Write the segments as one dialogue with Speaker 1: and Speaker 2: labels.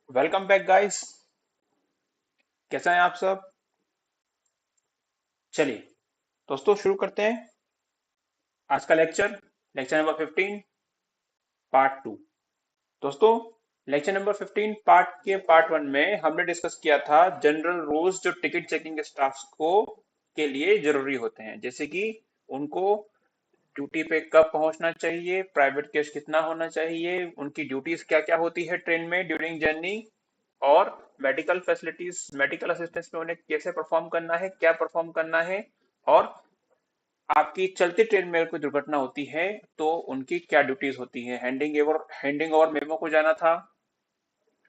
Speaker 1: Welcome back guys. कैसे हैं आप सब? चलिए दोस्तों शुरू करते हैं आज का लेक्चर। Lecture number 15 part 2। दोस्तों, लेक्चर नंबर 15 पार्ट 1 में हमने डिस्कस किया था जनरल रूल्स जो टिकट चेकिंग स्टाफ को के लिए जरूरी होते हैं, जैसे कि उनको ड्यूटी पे कब पहुंचना चाहिए, प्राइवेट केस कितना होना चाहिए, उनकी ड्यूटीज क्या क्या होती है ट्रेन में ड्यूरिंग जर्नी, और मेडिकल फैसिलिटीज, मेडिकल असिस्टेंस में उन्हें कैसे परफॉर्म करना है, क्या परफॉर्म करना है, और आपकी चलती ट्रेन में कोई दुर्घटना होती है तो उनकी क्या ड्यूटीज होती है, हैंडिंग ओवर मेमो को जाना था,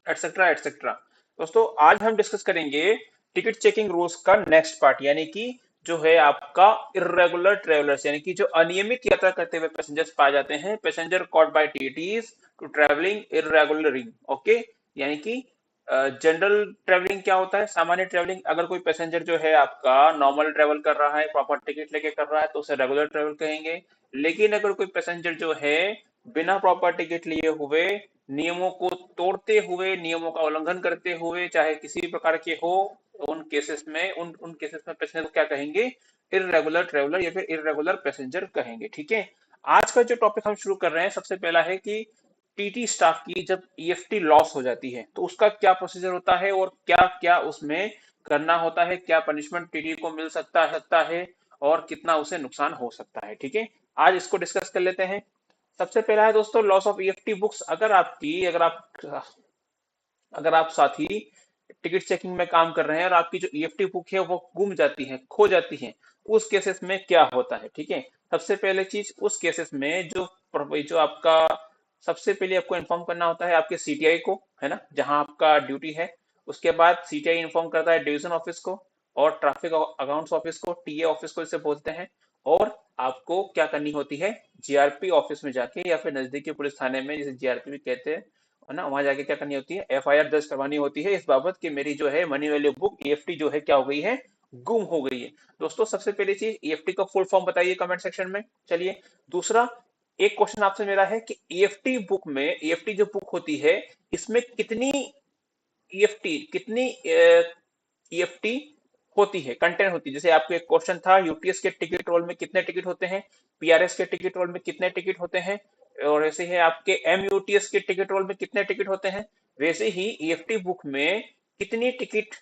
Speaker 1: एटसेट्रा एटसेट्रा। दोस्तों, आज हम डिस्कस करेंगे टिकट चेकिंग रूल्स का नेक्स्ट पार्ट, यानी कि जो है आपका इर्रेगुलर ट्रेवलर्स, यानी कि जो अनियमित यात्रा करते हुए पैसेंजर्स पाए जाते हैं, passenger caught by TTs to travelling irregularly. Okay, यानी कि जनरल ट्रेवलिंग क्या होता है, सामान्य ट्रेवलिंग। अगर कोई पैसेंजर जो है आपका नॉर्मल ट्रेवल कर रहा है, प्रॉपर टिकट लेके कर रहा है, तो उसे रेगुलर ट्रेवल कहेंगे। लेकिन अगर कोई पैसेंजर जो है बिना प्रॉपर टिकट लिए हुए, नियमों को तोड़ते हुए, नियमों का उल्लंघन करते हुए, चाहे किसी भी प्रकार के हो, तो उन केसेस में पैसेंजर को क्या कहेंगे? इररेगुलर ट्रेवलर या फिर इररेगुलर पैसेंजर कहेंगे। ठीक है। आज का जो टॉपिक हम शुरू कर रहे हैं, सबसे पहला है कि टीटी स्टाफ की जब ईएफटी लॉस हो जाती है तो उसका क्या प्रोसीजर होता है और क्या क्या उसमें करना होता है, क्या पनिशमेंट टीटी को मिल सकता है और कितना उसे नुकसान हो सकता है। ठीक है, आज इसको डिस्कस कर लेते हैं। सबसे पहला है दोस्तों लॉस ऑफ ईएफटी बुक्स। अगर आप साथी टिकट चेकिंग में काम कर रहे हैं और आपकी जो ईएफटी बुक है वो गुम जाती है, खो जाती है, उस केसेस में क्या होता है। ठीक है, सबसे पहले चीज उस केसेस में जो आपका सबसे पहले आपको इन्फॉर्म करना होता है आपके सीटीआई को, है ना, जहां आपका ड्यूटी है। उसके बाद सीटीआई इन्फॉर्म करता है डिवीजन ऑफिस को और ट्रैफिक अकाउंट्स ऑफिस को, टीए ऑफिस को इसे बोलते हैं। और आपको क्या करनी होती है, जीआरपी ऑफिस में जाके या फिर नजदीकी पुलिस थाने में, जिसे जीआरपी भी कहते हैं, है ना, वहां जाके क्या करनी होती है, एफआईआर दर्ज करवानी होती है इस बाबत कि मेरी जो है मनी वैल्यू बुक ईएफटी जो है क्या हो गई है, गुम हो गई है। दोस्तों, सबसे पहली चीज ईएफटी का फुल फॉर्म बताइए कमेंट सेक्शन में। चलिए, दूसरा एक क्वेश्चन आपसे मेरा है कि ईएफटी बुक में, ईएफटी जो बुक होती है, इसमें कितनी ईएफटी होती है, कंटेंट होती है। जैसे आपको एक क्वेश्चन था, यूटीएस के टिकट रोल में कितने टिकट होते हैं, पीआरएस के टिकट रोल में कितने टिकट होते हैं, और ऐसे ही आपके एमयूटीएस के टिकट रोल में कितने टिकट होते हैं। वैसे ही ईएफटी बुक में कितनी टिकट,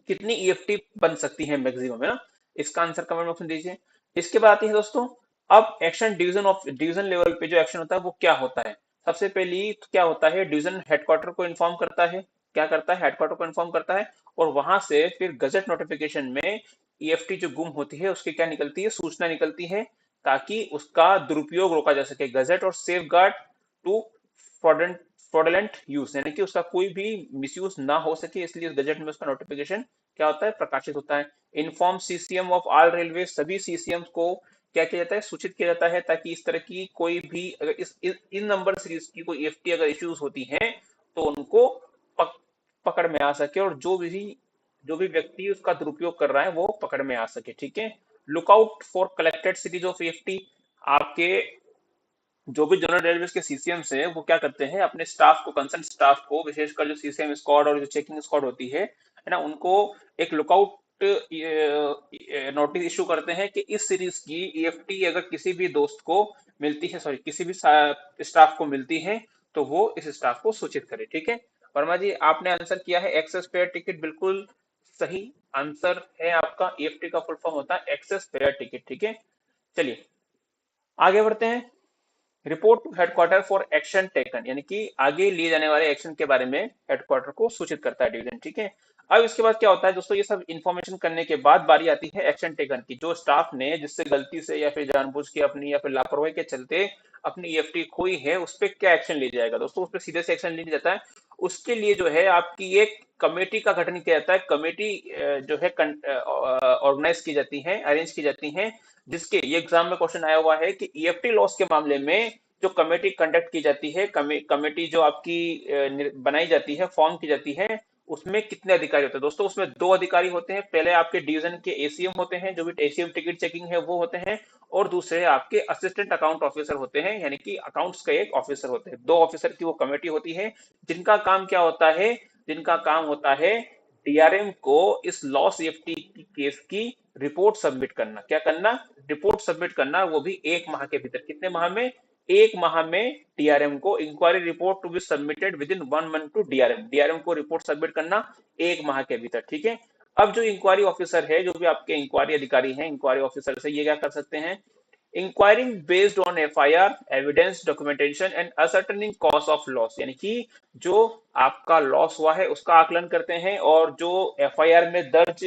Speaker 1: कितनी ईएफटी बन सकती है मैक्सिमम, है ना। इसका आंसर कमेंट बॉक्स में दीजिए। इसके बाद आती है दोस्तों, अब एक्शन डिवीजन लेवल पे जो एक्शन होता है वो क्या होता है। सबसे पहली तो क्या होता है, डिवीजन हेडक्वार्टर को इन्फॉर्म करता है। क्या करता है, हेडक्वार्टर को इन्फॉर्म करता है, और वहां से फिर गजट नोटिफिकेशन में ईएफटी जो गुम होती है उसकी क्या निकलती है, सूचना निकलती है, ताकि उसका दुरुपयोग रोका जा सके। गजट और safeguard to fraudulent use, यानी कि उसका कोई भी मिसयूज ना हो सके, इसलिए गजट में उसका नोटिफिकेशन क्या होता है, प्रकाशित होता है। Inform CCM of all railway, सभी सीसीएम को क्या किया जाता है, सूचित किया जाता है, ताकि इस तरह की कोई भी, अगर इन नंबर सीरीज की कोई ईएफटी अगर इश्यूज होती हैं तो उनको पक, पकड़ में आ सके, और जो भी व्यक्ति उसका दुरुपयोग कर रहा है वो पकड़ में आ सके। ठीक है। Lookout for collected series of EFT. आपके जो भी जनरल रेलवे के सीसीएम है वो क्या करते हैं, अपने स्टाफ को, कंसर्न स्टाफ को, विशेषकर जो सीसीएम स्क्वाड और जो चेकिंग स्क्वाड होती है ना, उनको एक लुकआउट नोटिस इशू करते हैं कि इस सीरीज की ईएफटी अगर किसी भी दोस्त को मिलती है, सॉरी, किसी भी स्टाफ को मिलती है, तो वो इस स्टाफ को सूचित करे। ठीक है। वर्मा जी, आपने आंसर किया है एक्सेस फेयर टिकट, बिल्कुल सही आंसर है आपका। ईएफटी का फुल फॉर्म होता है एक्सेस फेयर टिकट। ठीक है। चलिए आगे बढ़ते हैं। Report to headquarter for action taken, यानी कि आगे लिए जाने वाले एक्शन के बारे में हेडक्वार्टर को सूचित करता है डिवीजन। ठीक है। अब इसके बाद क्या होता है दोस्तों, ये सब इंफॉर्मेशन करने के बाद बारी आती है एक्शन टेकन की। जो स्टाफ ने जिससे गलती से या फिर जानबूझ के अपनी या फिर लापरवाही के चलते अपनी ईएफटी खोई है, उस पर क्या एक्शन लिया जाएगा दोस्तों, उस पर सीधे से एक्शन लिया जाता है। उसके लिए जो है आपकी एक कमेटी का गठन किया जाता है। कमेटी जो है ऑर्गेनाइज की जाती है, अरेंज की जाती है, जिसके ये एग्जाम में क्वेश्चन आया हुआ है कि ईएफटी लॉस के मामले में जो कमेटी कंडक्ट की जाती है, कमेटी जो आपकी बनाई जाती है, फॉर्म की जाती है, उसमें कितने अधिकारी होते हैं दोस्तों? उसमें 2 अधिकारी होते हैं। पहले आपके डिवीजन के एसीएम होते हैं, जो भी एसीएम टिकट चेकिंग है वो होते हैं, और दूसरे आपके असिस्टेंट अकाउंट ऑफिसर होते हैं, यानी कि अकाउंट्स का एक ऑफिसर होते हैं। 2 ऑफिसर की वो कमेटी होती है, जिनका काम क्या होता है? जिनका काम होता है डीआरएम को इस लॉ सेफ्टी की केस की रिपोर्ट सबमिट करना। क्या करना? रिपोर्ट सबमिट करना, वो भी 1 माह के भीतर। कितने माह में? 1 माह में डीआरएम को inquiry report to be submitted within 1 month to DRM. DRM को रिपोर्ट सबमिट करना 1 माह के भीतर, ठीक है। अब जो इंक्वायरी ऑफिसर है, जो भी आपके इंक्वायरी अधिकारी हैं, इंक्वायरी ऑफिसर से ये क्या कर सकते हैं? Inquiring based on FIR, evidence, documentation and ascertaining cause of loss, यानी कि जो आपका लॉस हुआ है उसका आकलन करते हैं, और जो एफआईआर में दर्ज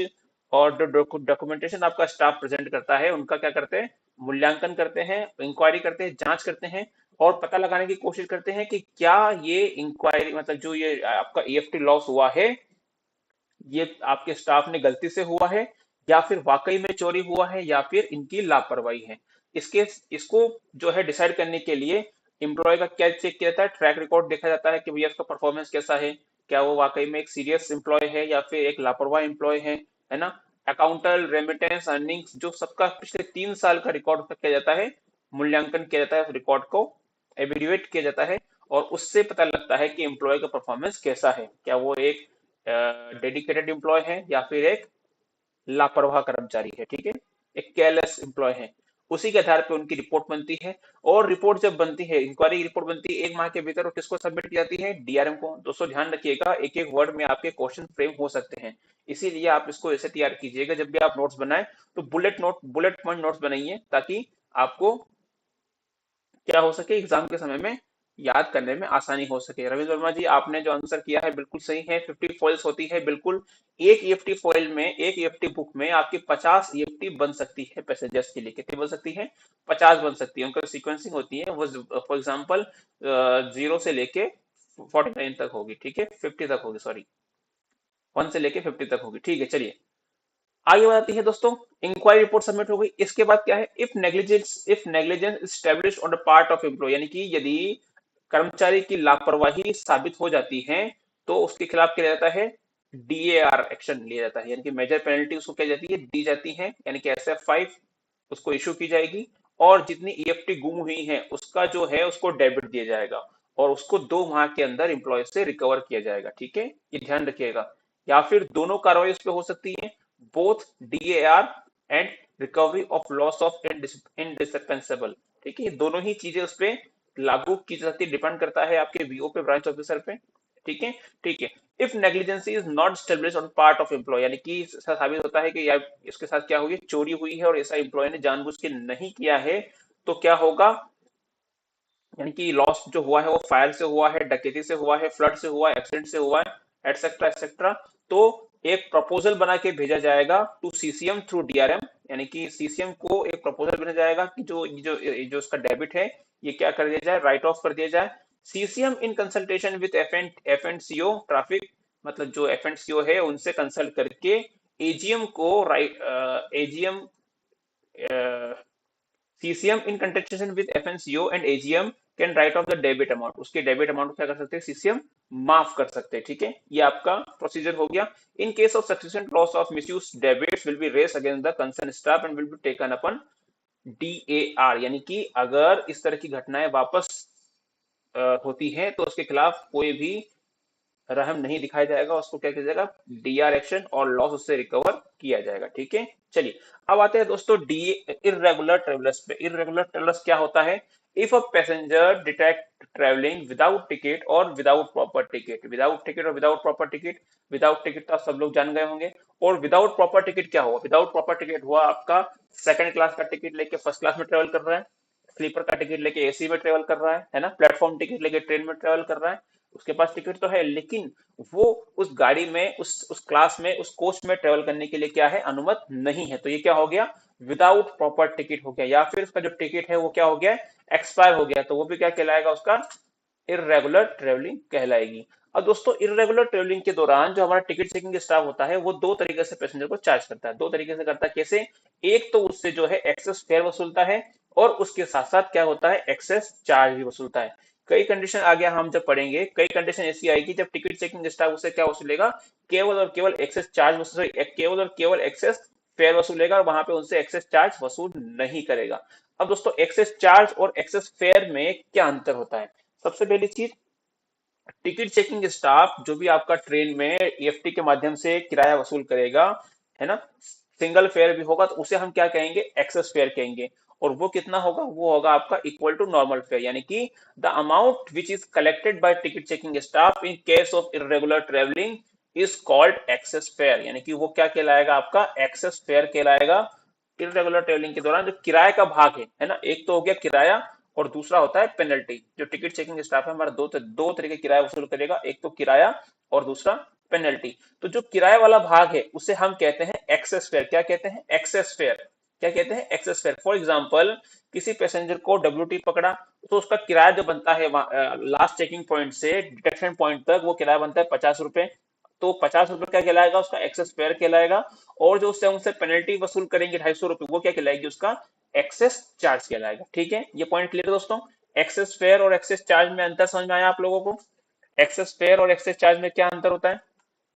Speaker 1: और जो डॉक्यूमेंटेशन आपका स्टाफ प्रेजेंट करता है उनका क्या करते हैं? मूल्यांकन करते हैं, इंक्वायरी करते हैं, जांच करते हैं, और पता लगाने की कोशिश करते हैं कि क्या ये इंक्वायरी मतलब जो ये आपका ईएफटी लॉस हुआ है, ये आपके स्टाफ ने गलती से हुआ है, या फिर वाकई में चोरी हुआ है, या फिर इनकी लापरवाही है। इसके इसको जो है डिसाइड करने के लिए एम्प्लॉय का क्या चेक किया जाता है? ट्रैक रिकॉर्ड देखा जाता है कि भैया इसका परफॉर्मेंस कैसा है, क्या वो वाकई में एक सीरियस एम्प्लॉय है या फिर एक लापरवाह एम्प्लॉय है ना। अकाउंटल, रेमिटेंस, अर्निंग्स, जो सबका पिछले 3 साल का रिकॉर्ड किया जाता है, मूल्यांकन किया जाता है, उस रिकॉर्ड को एवेल्युएट किया जाता है, और उससे पता लगता है कि एम्प्लॉय का परफॉर्मेंस कैसा है, क्या वो एक डेडिकेटेड एम्प्लॉय है या फिर एक लापरवाह कर्मचारी है, ठीक है, एक केयरलेस एम्प्लॉय है। उसी के आधार पर उनकी रिपोर्ट बनती है, और रिपोर्ट जब बनती है, इंक्वायरी की रिपोर्ट बनती है 1 माह के भीतर, और किसको सबमिट की जाती है? डीआरएम को। दोस्तों ध्यान रखिएगा, एक एक वर्ड में आपके क्वेश्चन फ्रेम हो सकते हैं, इसीलिए आप इसको ऐसे तैयार कीजिएगा, जब भी आप नोट्स बनाए तो बुलेट पॉइंट नोट्स बनाइए, ताकि आपको क्या हो सके, एग्जाम के समय में याद करने में आसानी हो सके। रविंद्र वर्मा जी, आपने जो आंसर किया है बिल्कुल सही है। 50 फॉइल्स होती है, बिल्कुल। एक ईएफटी फॉइल में, एक ईएफटी बुक में आपकी 50 ईएफटी बन सकती है पैसेंजर्स के लिए। कितनी बन सकती है? 50 बन सकती है। उनका सीक्वेंसिंग होती है वो, फॉर एग्जाम्पल 0 से लेके 49 तक होगी, ठीक है, 50 तक होगी, सॉरी, 1 से लेके 50 तक होगी, ठीक है। चलिए आगे बढ़ाती है दोस्तों। इंक्वायरी रिपोर्ट सबमिट हो गई, इसके बाद क्या है? If negligence establish on the part of employ, यानी कि यदि कर्मचारी की लापरवाही साबित हो जाती है, तो उसके खिलाफ क्या जाता है? डीएआर एक्शन लिया जाता है, यानी कि मेजर पेनल्टी उसको क्या जाती है? दी जाती है, यानी कि SF5 उसको इशू की जाएगी, और जितनी ईएफटी गुम हुई है उसका जो है उसको डेबिट दिया जाएगा, और उसको 2 माह के अंदर एम्प्लॉय से रिकवर किया जाएगा, ठीक है, ये ध्यान रखिएगा। या फिर दोनों कार्रवाई उस पर हो सकती है, both DAR and recovery of loss of indispensable, ठीक है, ये दोनों ही चीजें उस पर लागू की जा सकती है, डिपेंड करता है आपके वीओ पे, ब्रांच ऑफिसर पे, ठीक है। ठीक है, if negligency is not establish on part of employ, यानी कि ऐसा साबित होता है कि यार इसके साथ क्या हुई, चोरी हुई है, और ऐसा एम्प्लॉय ने जानबूझ के नहीं किया है, तो क्या होगा? यानी कि लॉस जो हुआ है वो फायर से हुआ है, डकैती से हुआ है, फ्लड से हुआ है, एक्सीडेंट से हुआ है, एटसेट्रा एटसेट्रा, तो एक प्रपोजल बना के भेजा जाएगा टू सीसीएम थ्रू डीआरएम, यानी कि सीसीएम को एक प्रपोजल भेजा जाएगा कि जो इसका डेबिट है ये क्या कर दिया जाए? राइट ऑफ कर दिया जाए। CCM in consultation with F and CO traffic, मतलब जो एफ एंड सीओ है उनसे कंसल्ट करके एजीएम को right, AGM CCM in consultation with FNCO and AGM can write off the debit amount, उसके डेबिट अमाउंट को क्या कर सकते हैं? सीसीएम माफ कर सकते हैं, ठीक है, ये आपका प्रोसीजर हो गया। In case of sufficient loss of misuse, debits will be raise against the concern staff and will be taken upon DAR, यानी कि अगर इस तरह की घटनाएं वापस होती हैं तो उसके खिलाफ कोई भी रहम नहीं दिखाया जाएगा, उसको क्या किया जाएगा? डीआर एक्शन, और लॉस उससे रिकवर किया जाएगा, ठीक है। चलिए अब आते हैं दोस्तों डी इरेगुलर ट्रेवलर्स पे। इरेगुलर ट्रेवलर्स क्या होता है? If a passenger detect travelling without ticket और without proper ticket, without ticket और without proper ticket, without ticket तो आप सब लोग जान गए होंगे, और विदाउट प्रॉपर टिकट क्या हुआ? विदाउट प्रॉपर टिकट हुआ आपका सेकंड क्लास का टिकट लेके फर्स्ट क्लास में ट्रेवल कर रहा है, स्लीपर का टिकट लेके एसी में ट्रेवल कर रहा है ना, प्लेटफॉर्म टिकट लेके ट्रेन में ट्रेवल कर रहा है, उसके पास टिकट तो है, लेकिन वो उस गाड़ी में, उस क्लास में, उस कोच में ट्रेवल करने के लिए क्या है? अनुमत नहीं है, तो ये क्या हो गया? विदाउट प्रॉपर टिकट हो गया, या फिर उसका जो टिकट है वो क्या हो गया? एक्सपायर हो गया, तो वो भी क्या कहलाएगा? उसका इरेगुलर ट्रेवलिंग कहलाएगी। अब दोस्तों इरेगुलर ट्रेवलिंग के दौरान जो हमारा टिकट चेकिंग स्टाफ होता है वो 2 तरीके से पैसेंजर को चार्ज करता है, 2 तरीके से करता है। कैसे? एक तो उससे जो है एक्सेस फेयर वसूलता है, और उसके साथ साथ क्या होता है? एक्सेस चार्ज भी वसूलता है। कई कंडीशन आगे हम जब पढ़ेंगे, कई कंडीशन ऐसी आएगी जब टिकट चेकिंग स्टाफ उससे क्या वसूलेगा, केवल और केवल एक्सेस चार्ज वसूल, केवल और केवल एक्सेस फेयर वसूलेगा और वहां पे उनसे एक्सेस चार्ज वसूल नहीं करेगा। अब दोस्तों एक्सेस चार्ज और एक्सेस फेयर में क्या अंतर होता है? सबसे पहली चीज, टिकट चेकिंग स्टाफ जो भी आपका ट्रेन में ईएफटी के माध्यम से किराया वसूल करेगा, है ना, सिंगल फेयर भी होगा तो उसे हम क्या कहेंगे, एक्सेस फेयर कहेंगे। और वो कितना होगा, वो होगा आपका इक्वल टू नॉर्मल फेयर, यानी कि the amount which is collected by ticket checking staff in case of irregular travelling is called excess fare, यानी कि वो क्या कहलाएगा, आपका एक्सेस फेयर कहलाएगा। इरेगुलर ट्रेवलिंग के दौरान जो किराए का भाग है ना, एक तो हो गया किराया और दूसरा होता है पेनल्टी। जो टिकट चेकिंग स्टाफ है हमारा दो तरीके किराया वसूल करेगा, एक तो किराया और दूसरा पेनल्टी। तो जो किराए वाला भाग है उसे हम कहते हैं एक्सेस फेयर। क्या कहते हैं, एक्सेस फेयर। क्या कहते हैं, एक्सेस फेयर। फॉर एग्जाम्पल, किसी पैसेंजर को डब्ल्यूटी पकड़ा तो उसका किराया जो बनता है लास्ट चेकिंग पॉइंट से डिटेक्शन पॉइंट तक, वो किराया बनता है 50 रुपए। तो 50 रुपए क्या कहलाएगा, उसका एक्सेस फेयर कहलाएगा। और जो उससे उनसे पेनल्टी वसूल करेंगे 250 रुपए, वो क्या कहलाएगी, उसका एक्सेस चार्ज कहलाएगा। ठीक है, ये पॉइंट क्लियर है दोस्तों। एक्सेस फेयर और एक्सेस चार्ज में अंतर समझ में आया आप लोगों को? एक्सेस फेयर और एक्सेस चार्ज में क्या अंतर होता है?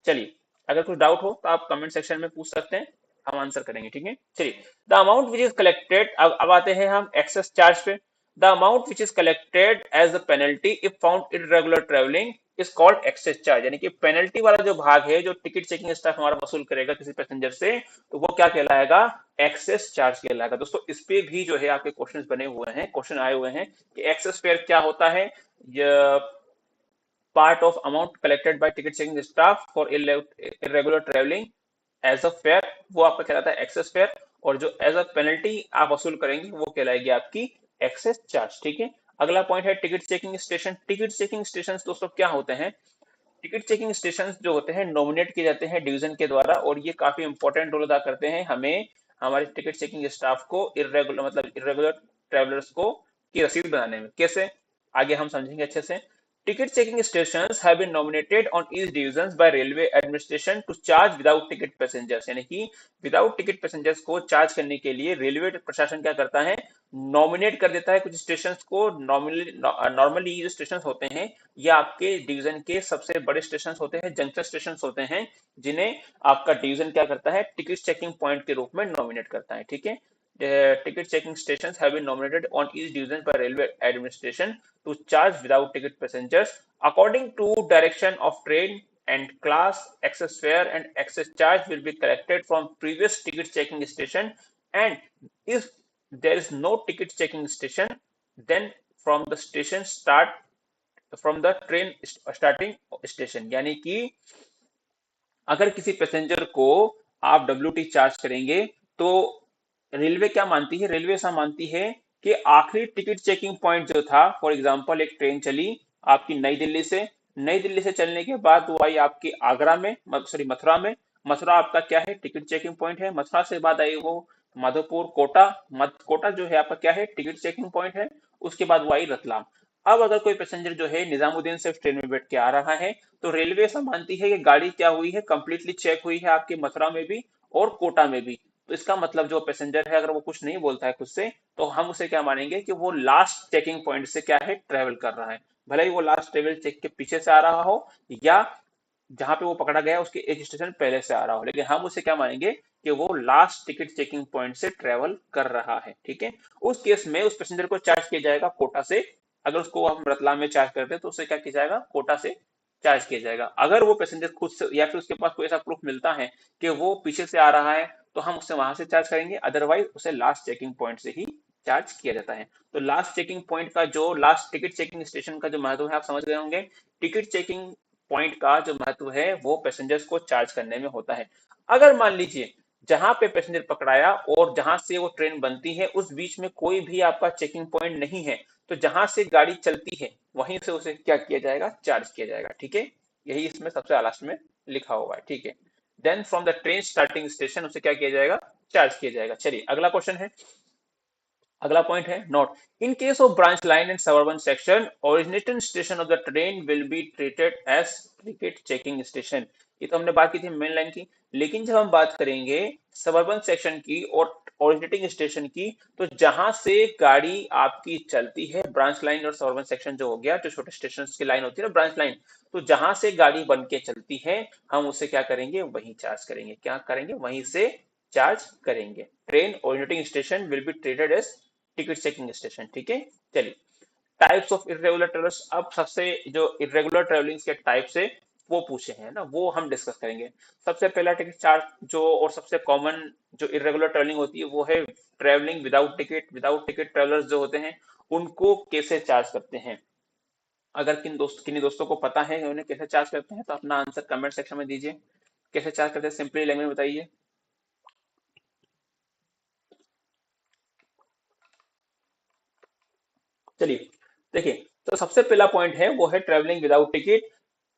Speaker 1: चलिए, अगर कुछ डाउट हो तो आप कमेंट सेक्शन में पूछ सकते हैं, हम आंसर करेंगे। ठीक है, चलिए। The amount which is collected, अब आते हैं हम एक्सेस चार्ज पे। The amount which is collected as a penalty if found irregular travelling is called excess charge, यानी कि पेनल्टी वाला जो भाग है जो टिकट चेकिंग स्टाफ हमारा वसूल करेगा किसी पैसेंजर से, तो वो क्या कहलाएगा, एक्सेस चार्ज कहलाएगा। दोस्तों इस पे भी जो है आपके क्वेश्चन बने हुए हैं, क्वेश्चन आए हुए हैं कि एक्सेस फेयर क्या होता है। part of amount collected by ticket checking staff for irregular traveling as a fare, वो आपका कहलाता है एक्सेस फेयर। और जो एज अ पेनल्टी आप वसूल करेंगे वो कहलाएगी आपकी एक्सेस चार्ज। ठीक है, अगला पॉइंट है ticket checking station. Ticket checking station दोस्तों क्या होते हैं? टिकट चेकिंग स्टेशन जो होते हैं नॉमिनेट किए जाते हैं डिवीजन के द्वारा, और ये काफी इंपॉर्टेंट रोल अदा करते हैं हमें हमारे टिकट चेकिंग स्टाफ को इरेगुलर मतलब इरेगुलर ट्रेवलर्स को की रसीद बनाने में। कैसे, आगे हम समझेंगे अच्छे से। Ticket checking stations have been nominated on each divisions by railway administration to charge without ticket passengers, यानी कि विदाउट टिकट पैसेंजर्स को चार्ज करने के लिए रेलवे प्रशासन क्या करता है, नॉमिनेट कर देता है कुछ स्टेशन को। नॉर्मली ये जो स्टेशन होते हैं ये आपके डिवीजन के सबसे बड़े स्टेशन होते हैं, जंक्शन स्टेशन होते हैं, जिन्हें आपका डिवीजन क्या करता है, टिकट चेकिंग पॉइंट के रूप में नॉमिनेट करता है। ठीक है, the ticket checking stations have been nominated on each division by railway administration to charge without ticket passengers according to direction of train and class. Excess fare and excess charge will be collected from previous ticket checking station, and if there is no ticket checking station, then from the station start, from the train starting station, यानी कि अगर किसी passenger को आप WT charge करेंगे तो railway क्या मानती है, रेलवे ऐसा मानती है कि आखिरी टिकट चेकिंग पॉइंट जो था, फॉर एग्जांपल एक ट्रेन चली आपकी नई दिल्ली से, नई दिल्ली से चलने के बाद वो आई आपकी आगरा में, सॉरी मथुरा में। मथुरा आपका क्या है, टिकट चेकिंग पॉइंट है। मथुरा से बाद आई वो माधोपुर, कोटा। कोटा जो है आपका क्या है, टिकट चेकिंग पॉइंट है। उसके बाद वो आई रतलाम। अब अगर कोई पैसेंजर जो है निजामुद्दीन से ट्रेन में बैठ के आ रहा है तो रेलवे ऐसा मानती है कि गाड़ी क्या हुई है, कंप्लीटली चेक हुई है आपके मथुरा में भी और कोटा में भी। तो इसका मतलब जो पैसेंजर है अगर वो कुछ नहीं बोलता है खुद से, तो हम उसे क्या मानेंगे कि वो लास्ट चेकिंग पॉइंट से क्या है, ट्रेवल कर रहा है। भले ही वो लास्ट ट्रेवल चेक के पीछे से आ रहा हो या जहां पे वो पकड़ा गया उसके एक स्टेशन पहले से आ रहा हो, लेकिन हम उसे क्या मानेंगे कि वो लास्ट टिकट चेकिंग पॉइंट से ट्रेवल कर रहा है। ठीक है, उस केस में उस पैसेंजर को चार्ज किया जाएगा कोटा से। अगर उसको हम रतलाम में चार्ज करते हैं तो उसे क्या किया जाएगा, कोटा से चार्ज किया जाएगा। अगर वो पैसेंजर खुद से या फिर उसके पास कोई ऐसा प्रूफ मिलता है कि वो पीछे से आ रहा है तो हम उससे वहां से चार्ज करेंगे, अदरवाइज उसे लास्ट चेकिंग पॉइंट से ही चार्ज किया जाता है। तो लास्ट चेकिंग पॉइंट का जो लास्ट टिकट चेकिंग स्टेशन का जो महत्व है आप समझ गए होंगे। टिकट चेकिंग पॉइंट का जो महत्व है वो पैसेंजर्स को चार्ज करने में होता है। अगर मान लीजिए जहां पे पैसेंजर पकड़ाया और जहां से वो ट्रेन बनती है उस बीच में कोई भी आपका चेकिंग पॉइंट नहीं है, तो जहां से गाड़ी चलती है वहीं से उसे क्या किया जाएगा, चार्ज किया जाएगा। ठीक है, यही इसमें सबसे लास्ट में लिखा हुआ है। ठीक है, then from the train starting station उसे क्या किया जाएगा, चार्ज किया जाएगा। चलिए अगला क्वेश्चन है, अगला पॉइंट है note. In case of branch line and suburban section originating station of the train will be treated as ticket checking station. ये तो हमने बात की थी मेन लाइन की, लेकिन जब हम बात करेंगे सबअर्बन सेक्शन की और ओरिजिनेटिंग स्टेशन की, तो जहां से गाड़ी आपकी चलती है, ब्रांच लाइन और सबअर्बन सेक्शन जो हो गया, जो छोटे स्टेशन की लाइन होती है ना ब्रांच लाइन, तो जहां से गाड़ी बन के चलती है हम उसे क्या करेंगे, वहीं चार्ज करेंगे। क्या करेंगे, वहीं से चार्ज करेंगे। Train originating station will be treated as ticket checking station. ठीक है, चलिए टाइप्स ऑफ इरेगुलर ट्रेवलर्स, अब सबसे जो इरेगुलर ट्रेवलिंग के टाइप्स है वो पूछे हैं ना, वो हम डिस्कस करेंगे। सबसे पहला टिकट चार्ज जो और सबसे कॉमन जो इरेगुलर ट्रेवलिंग होती है वो है travelling without ticket. Without ticket travellers जो होते हैं उनको कैसे चार्ज करते हैं, अगर किन्हीं दोस्तों को पता है उन्हें कैसे चार्ज करते हैं तो अपना आंसर कमेंट सेक्शन में दीजिए। कैसे चार्ज करते हैं सिंपली लैंग्वेज में बताइए। चलिए देखिए, तो सबसे पहला पॉइंट है वो है ट्रेवलिंग विदाउट टिकट।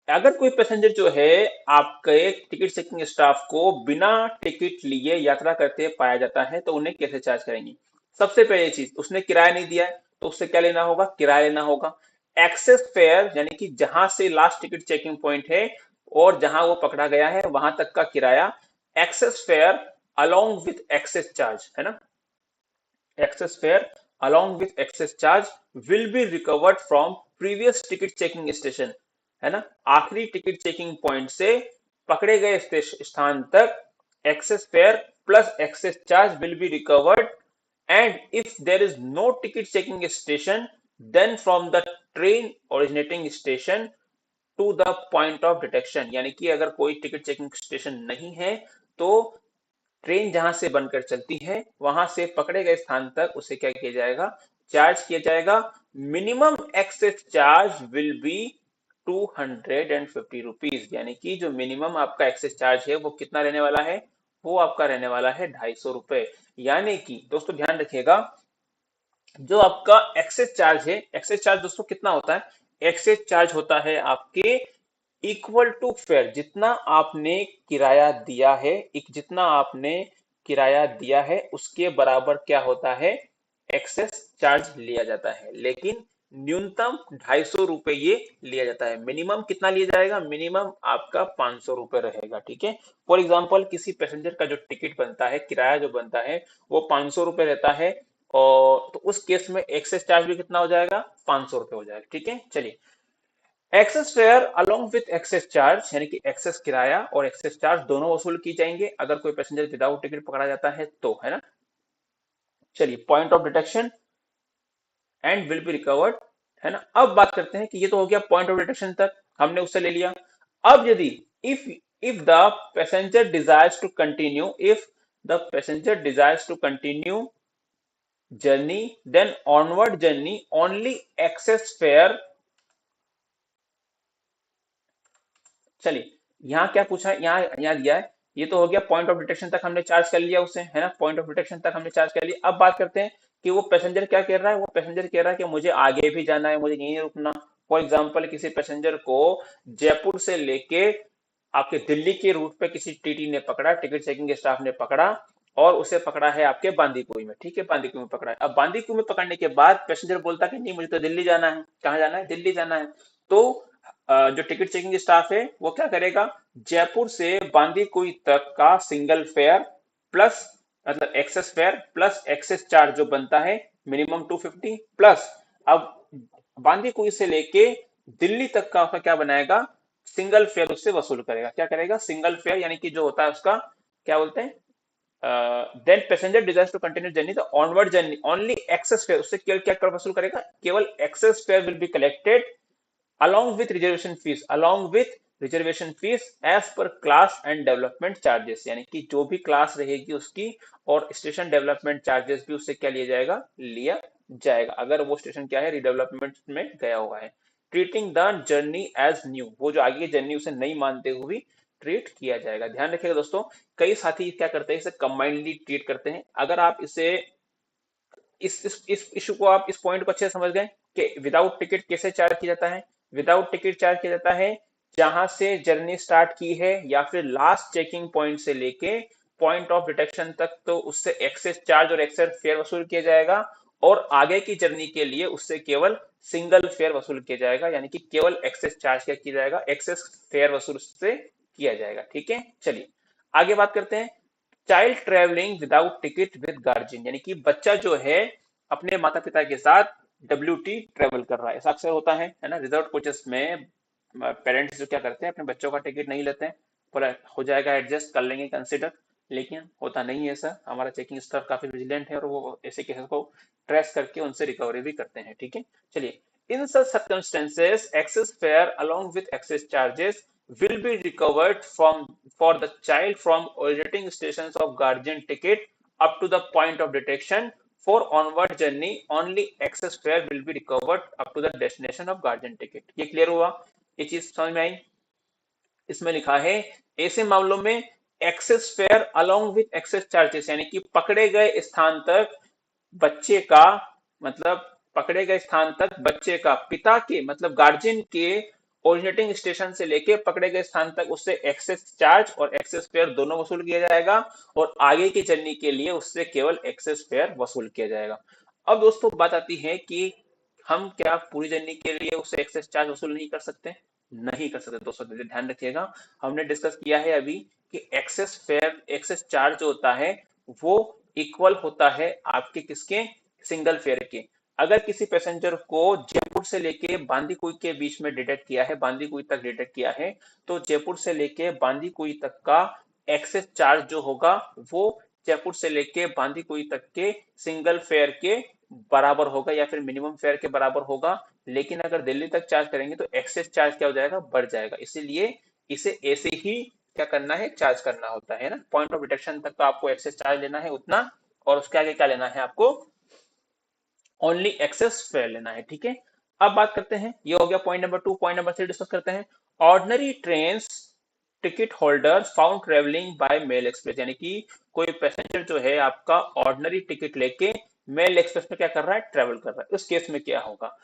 Speaker 1: अगर कोई पैसेंजर जो है आपके टिकट चेकिंग स्टाफ को बिना टिकट लिए यात्रा करते पाया जाता है तो उन्हें कैसे चार्ज करेंगे। सबसे पहली चीज, उसने किराया नहीं दिया है तो उससे क्या लेना होगा, किराया लेना होगा। एक्सेस फेयर यानी कि जहां से लास्ट टिकट चेकिंग पॉइंट है और जहां वो पकड़ा गया है वहां तक का किराया, excess fare along with excess charge, है ना। excess fare along with excess charge will be recovered from previous ticket checking station, है ना। आखिरी टिकट चेकिंग पॉइंट से पकड़े गए स्थान तक excess fare plus excess charge will be recovered, and if there is no ticket checking station then from the train originating station to the point of detection, यानी कि अगर कोई टिकट चेकिंग स्टेशन नहीं है तो ट्रेन जहां से बनकर चलती है वहां से पकड़े गए स्थान तक उसे क्या किया जाएगा, चार्ज किया जाएगा। Minimum excess charge will be 250 rupees, यानी कि जो मिनिमम आपका एक्सेस चार्ज है वो कितना रहने वाला है, वो आपका रहने वाला है 250 रुपए। यानी कि दोस्तों ध्यान रखिएगा, जो आपका एक्सेस चार्ज है, एक्सेस चार्ज दोस्तों कितना होता है, एक्सेस चार्ज होता है आपके इक्वल टू फेयर, जितना आपने किराया दिया है, जितना आपने किराया दिया है उसके बराबर क्या होता है, एक्सेस चार्ज लिया जाता है। लेकिन न्यूनतम 250 रुपए ये लिया जाता है। मिनिमम कितना लिया जाएगा, मिनिमम आपका 500 रुपए रहेगा। ठीक है, फॉर एग्जाम्पल किसी पैसेंजर का जो टिकट बनता है, किराया जो बनता है वो 500 रुपए रहता है, और तो उस केस में एक्सेस चार्ज भी कितना हो जाएगा, 500 रुपए हो जाएगा। ठीक है, चलिए excess fare along with excess charge, यानी कि एक्सेस किराया और एक्सेस चार्ज दोनों वसूल की जाएंगे अगर कोई पैसेंजर विदाउट टिकट पकड़ा जाता है तो, है ना। चलिए point of detection and will be recovered, है ना। अब बात करते हैं कि ये तो हो गया पॉइंट ऑफ डिटेक्शन तक, हमने उससे ले लिया। अब यदि if if the passenger desires to continue, if the passenger desires to continue journey then onward journey only excess fare, चलिए यहाँ क्या पूछा है, यहाँ दिया है, ये तो हो गया पॉइंट ऑफ डिटेक्शन तक हमने चार्ज कर लिया उसे, है ना। पॉइंट ऑफ डिटेक्शन तक हमने चार्ज कर लिया। अब बात करते हैं कि वो पैसेंजर क्या कह रहा है, वो पैसेंजर कह रहा है कि मुझे आगे भी जाना है, मुझे यहीं रुकना। फॉर एग्जाम्पल किसी पैसेंजर को जयपुर से लेके आपके दिल्ली के रूट पे किसी टीटी ने पकड़ा, टिकट चेकिंग स्टाफ ने पकड़ा, और उसे पकड़ा है आपके बांदीकुई में। ठीक है, बांदीकुई में पकड़ा है। अब बांदीकुई में पकड़ने के बाद पैसेंजर बोलता है कि नहीं मुझे तो दिल्ली जाना है। कहाँ जाना है, दिल्ली जाना है। तो जो टिकट चेकिंग स्टाफ है वो क्या करेगा, जयपुर से बांदीकुई तक का सिंगल फेयर प्लस मतलब excess fare plus excess charge जो बनता है मिनिमम 250 प्लस, अब बांदीकुई से लेके दिल्ली तक का उसका क्या बनाएगा, सिंगल फेयर उससे वसूल करेगा। क्या करेगा, सिंगल फेयर, यानी कि जो होता है उसका क्या बोलते हैं, then passenger desires to continue journey the onward journey only excess fare, उससे केवल क्या कर वसूल करेगा, केवल excess fare will be collected along with reservation fees, along with reservation fees as per class and development charges, यानी कि जो भी क्लास रहेगी उसकी और स्टेशन डेवलपमेंट चार्जेस भी उससे क्या लिया जाएगा, लिया जाएगा, अगर वो स्टेशन क्या है, रिडेवलपमेंट में गया हुआ है। Treating the journey as new, वो जो आगे की जर्नी उसे नहीं मानते हुए ट्रीट किया जाएगा। ध्यान रखिएगा दोस्तों, कई साथी क्या करते हैं, इसे कंबाइंडली ट्रीट करते हैं। अगर आप इसे इस इशू को आप इस पॉइंट को अच्छे से समझ गए कि विदाउट टिकट कैसे चार्ज किया जाता है। विदाउट टिकट चार्ज किया जाता है जहां से जर्नी स्टार्ट की है या फिर लास्ट चेकिंग पॉइंट से लेके पॉइंट ऑफ डिटेक्शन तक, तो उससे एक्सेस चार्ज और एक्सेस फेयर वसूल किया जाएगा, और आगे की जर्नी के लिए उससे केवल सिंगल फेयर वसूल किया जाएगा, यानी कि केवल एक्सेस चार्ज क्या किया जाएगा, एक्सेस फेयर वसूल से किया जाएगा। ठीक है, चलिए आगे बात करते हैं। Child travelling without ticket with guardian, यानी कि बच्चा जो है अपने माता पिता के साथ WT ट्रेवल कर रहा है। ऐसा अक्सर होता है ना, रिजर्व कोचेस में पेरेंट्स जो क्या करते हैं अपने बच्चों का टिकट नहीं लेते हैं, बोला हो जाएगा एडजस्ट कर लेंगे कंसिडर, लेकिन होता नहीं है ऐसा। हमारा चेकिंग स्टाफ काफी विजिलेंट है और वो ऐसे केसेस को ट्रेस करके उनसे रिकवरी भी करते हैं। ठीक है, चलिए। इन such circumstances excess fare along with excess charges will be recovered from for the child from originating stations of guardian ticket up to the point of detection. For onward journey only excess fare will be recovered up to the destination of guardian ticket। ये clear हुआ, ये चीज समझ में आई। इसमें लिखा है ऐसे मामलों में excess fare along with excess charges, यानी कि पकड़े गए स्थान तक बच्चे का, मतलब पकड़े गए स्थान तक बच्चे का पिता के मतलब गार्जियन के ओरिजिनेटिंग स्टेशन से लेके पकड़े गए स्थान तक उससे एक्सेस चार्ज और एक्सेस फेयर दोनों वसूल किया जाएगा, और आगे की जर्नी के लिए उससे केवल एक्सेस फेयर वसूल किया जाएगा। अब दोस्तों बात आती है कि हम क्या पूरी जर्नी के लिए उससे एक्सेस चार्ज वसूल नहीं कर सकते? नहीं कर सकते दोस्तों, ध्यान रखिएगा। हमने डिस्कस किया है अभी कि एक्सेस फेयर, एक्सेस चार्ज जो होता है वो इक्वल होता है आपके किसके, सिंगल फेयर के। अगर किसी पैसेंजर को जयपुर से लेके बांदीकुई के बीच में डिटेक्ट किया है, बांदीकुई तक डिटेक्ट किया है, तो जयपुर से लेके बांदीकुई तक का एक्सेस चार्ज जो होगा वो जयपुर से लेके बांदीकुई तक के सिंगल फेयर के बराबर होगा या फिर मिनिमम फेयर के बराबर होगा। लेकिन अगर दिल्ली तक चार्ज करेंगे तो एक्सेस चार्ज क्या हो जाएगा, बढ़ जाएगा। इसीलिए इसे ऐसे ही क्या करना है, चार्ज करना होता है ना। पॉइंट ऑफ डिटेक्शन तक तो आपको एक्सेस चार्ज लेना है उतना, और उसके आगे क्या लेना है आपको, ओनली एक्सेस फेयर लेना है। ठीक है, अब बात करते हैं, ये हो गया point number 2। Point number 3 discuss करते हैं। Ordinary train ticket holder found travelling by mail express, यानी कि कोई पैसेंजर जो है आपका ऑर्डिनरी टिकट लेके मेल एक्सप्रेस में क्या कर रहा है, ट्रेवल कर रहा है। उस केस में क्या होगा,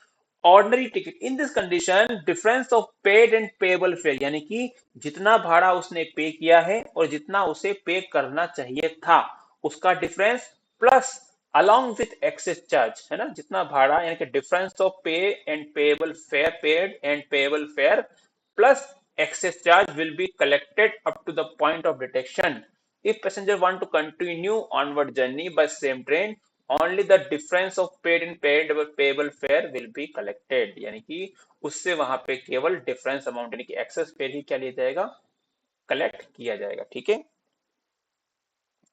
Speaker 1: ordinary ticket in this condition difference of paid and payable fair, यानी कि जितना भाड़ा उसने पे किया है और जितना उसे पे करना चाहिए था उसका difference plus along with excess charge, है ना, जितना भाड़ा यानी कि डिफरेंस ऑफ पे and payable fair, paid and payable fare plus excess charge will be collected up to the point of detection. If passenger want to continue onward journey by same train, only the difference of paid and payable fare will be collected, यानी कि उससे वहां पे केवल difference amount यानी कि excess fair ही क्या लिया जाएगा, कलेक्ट किया जाएगा। ठीक है,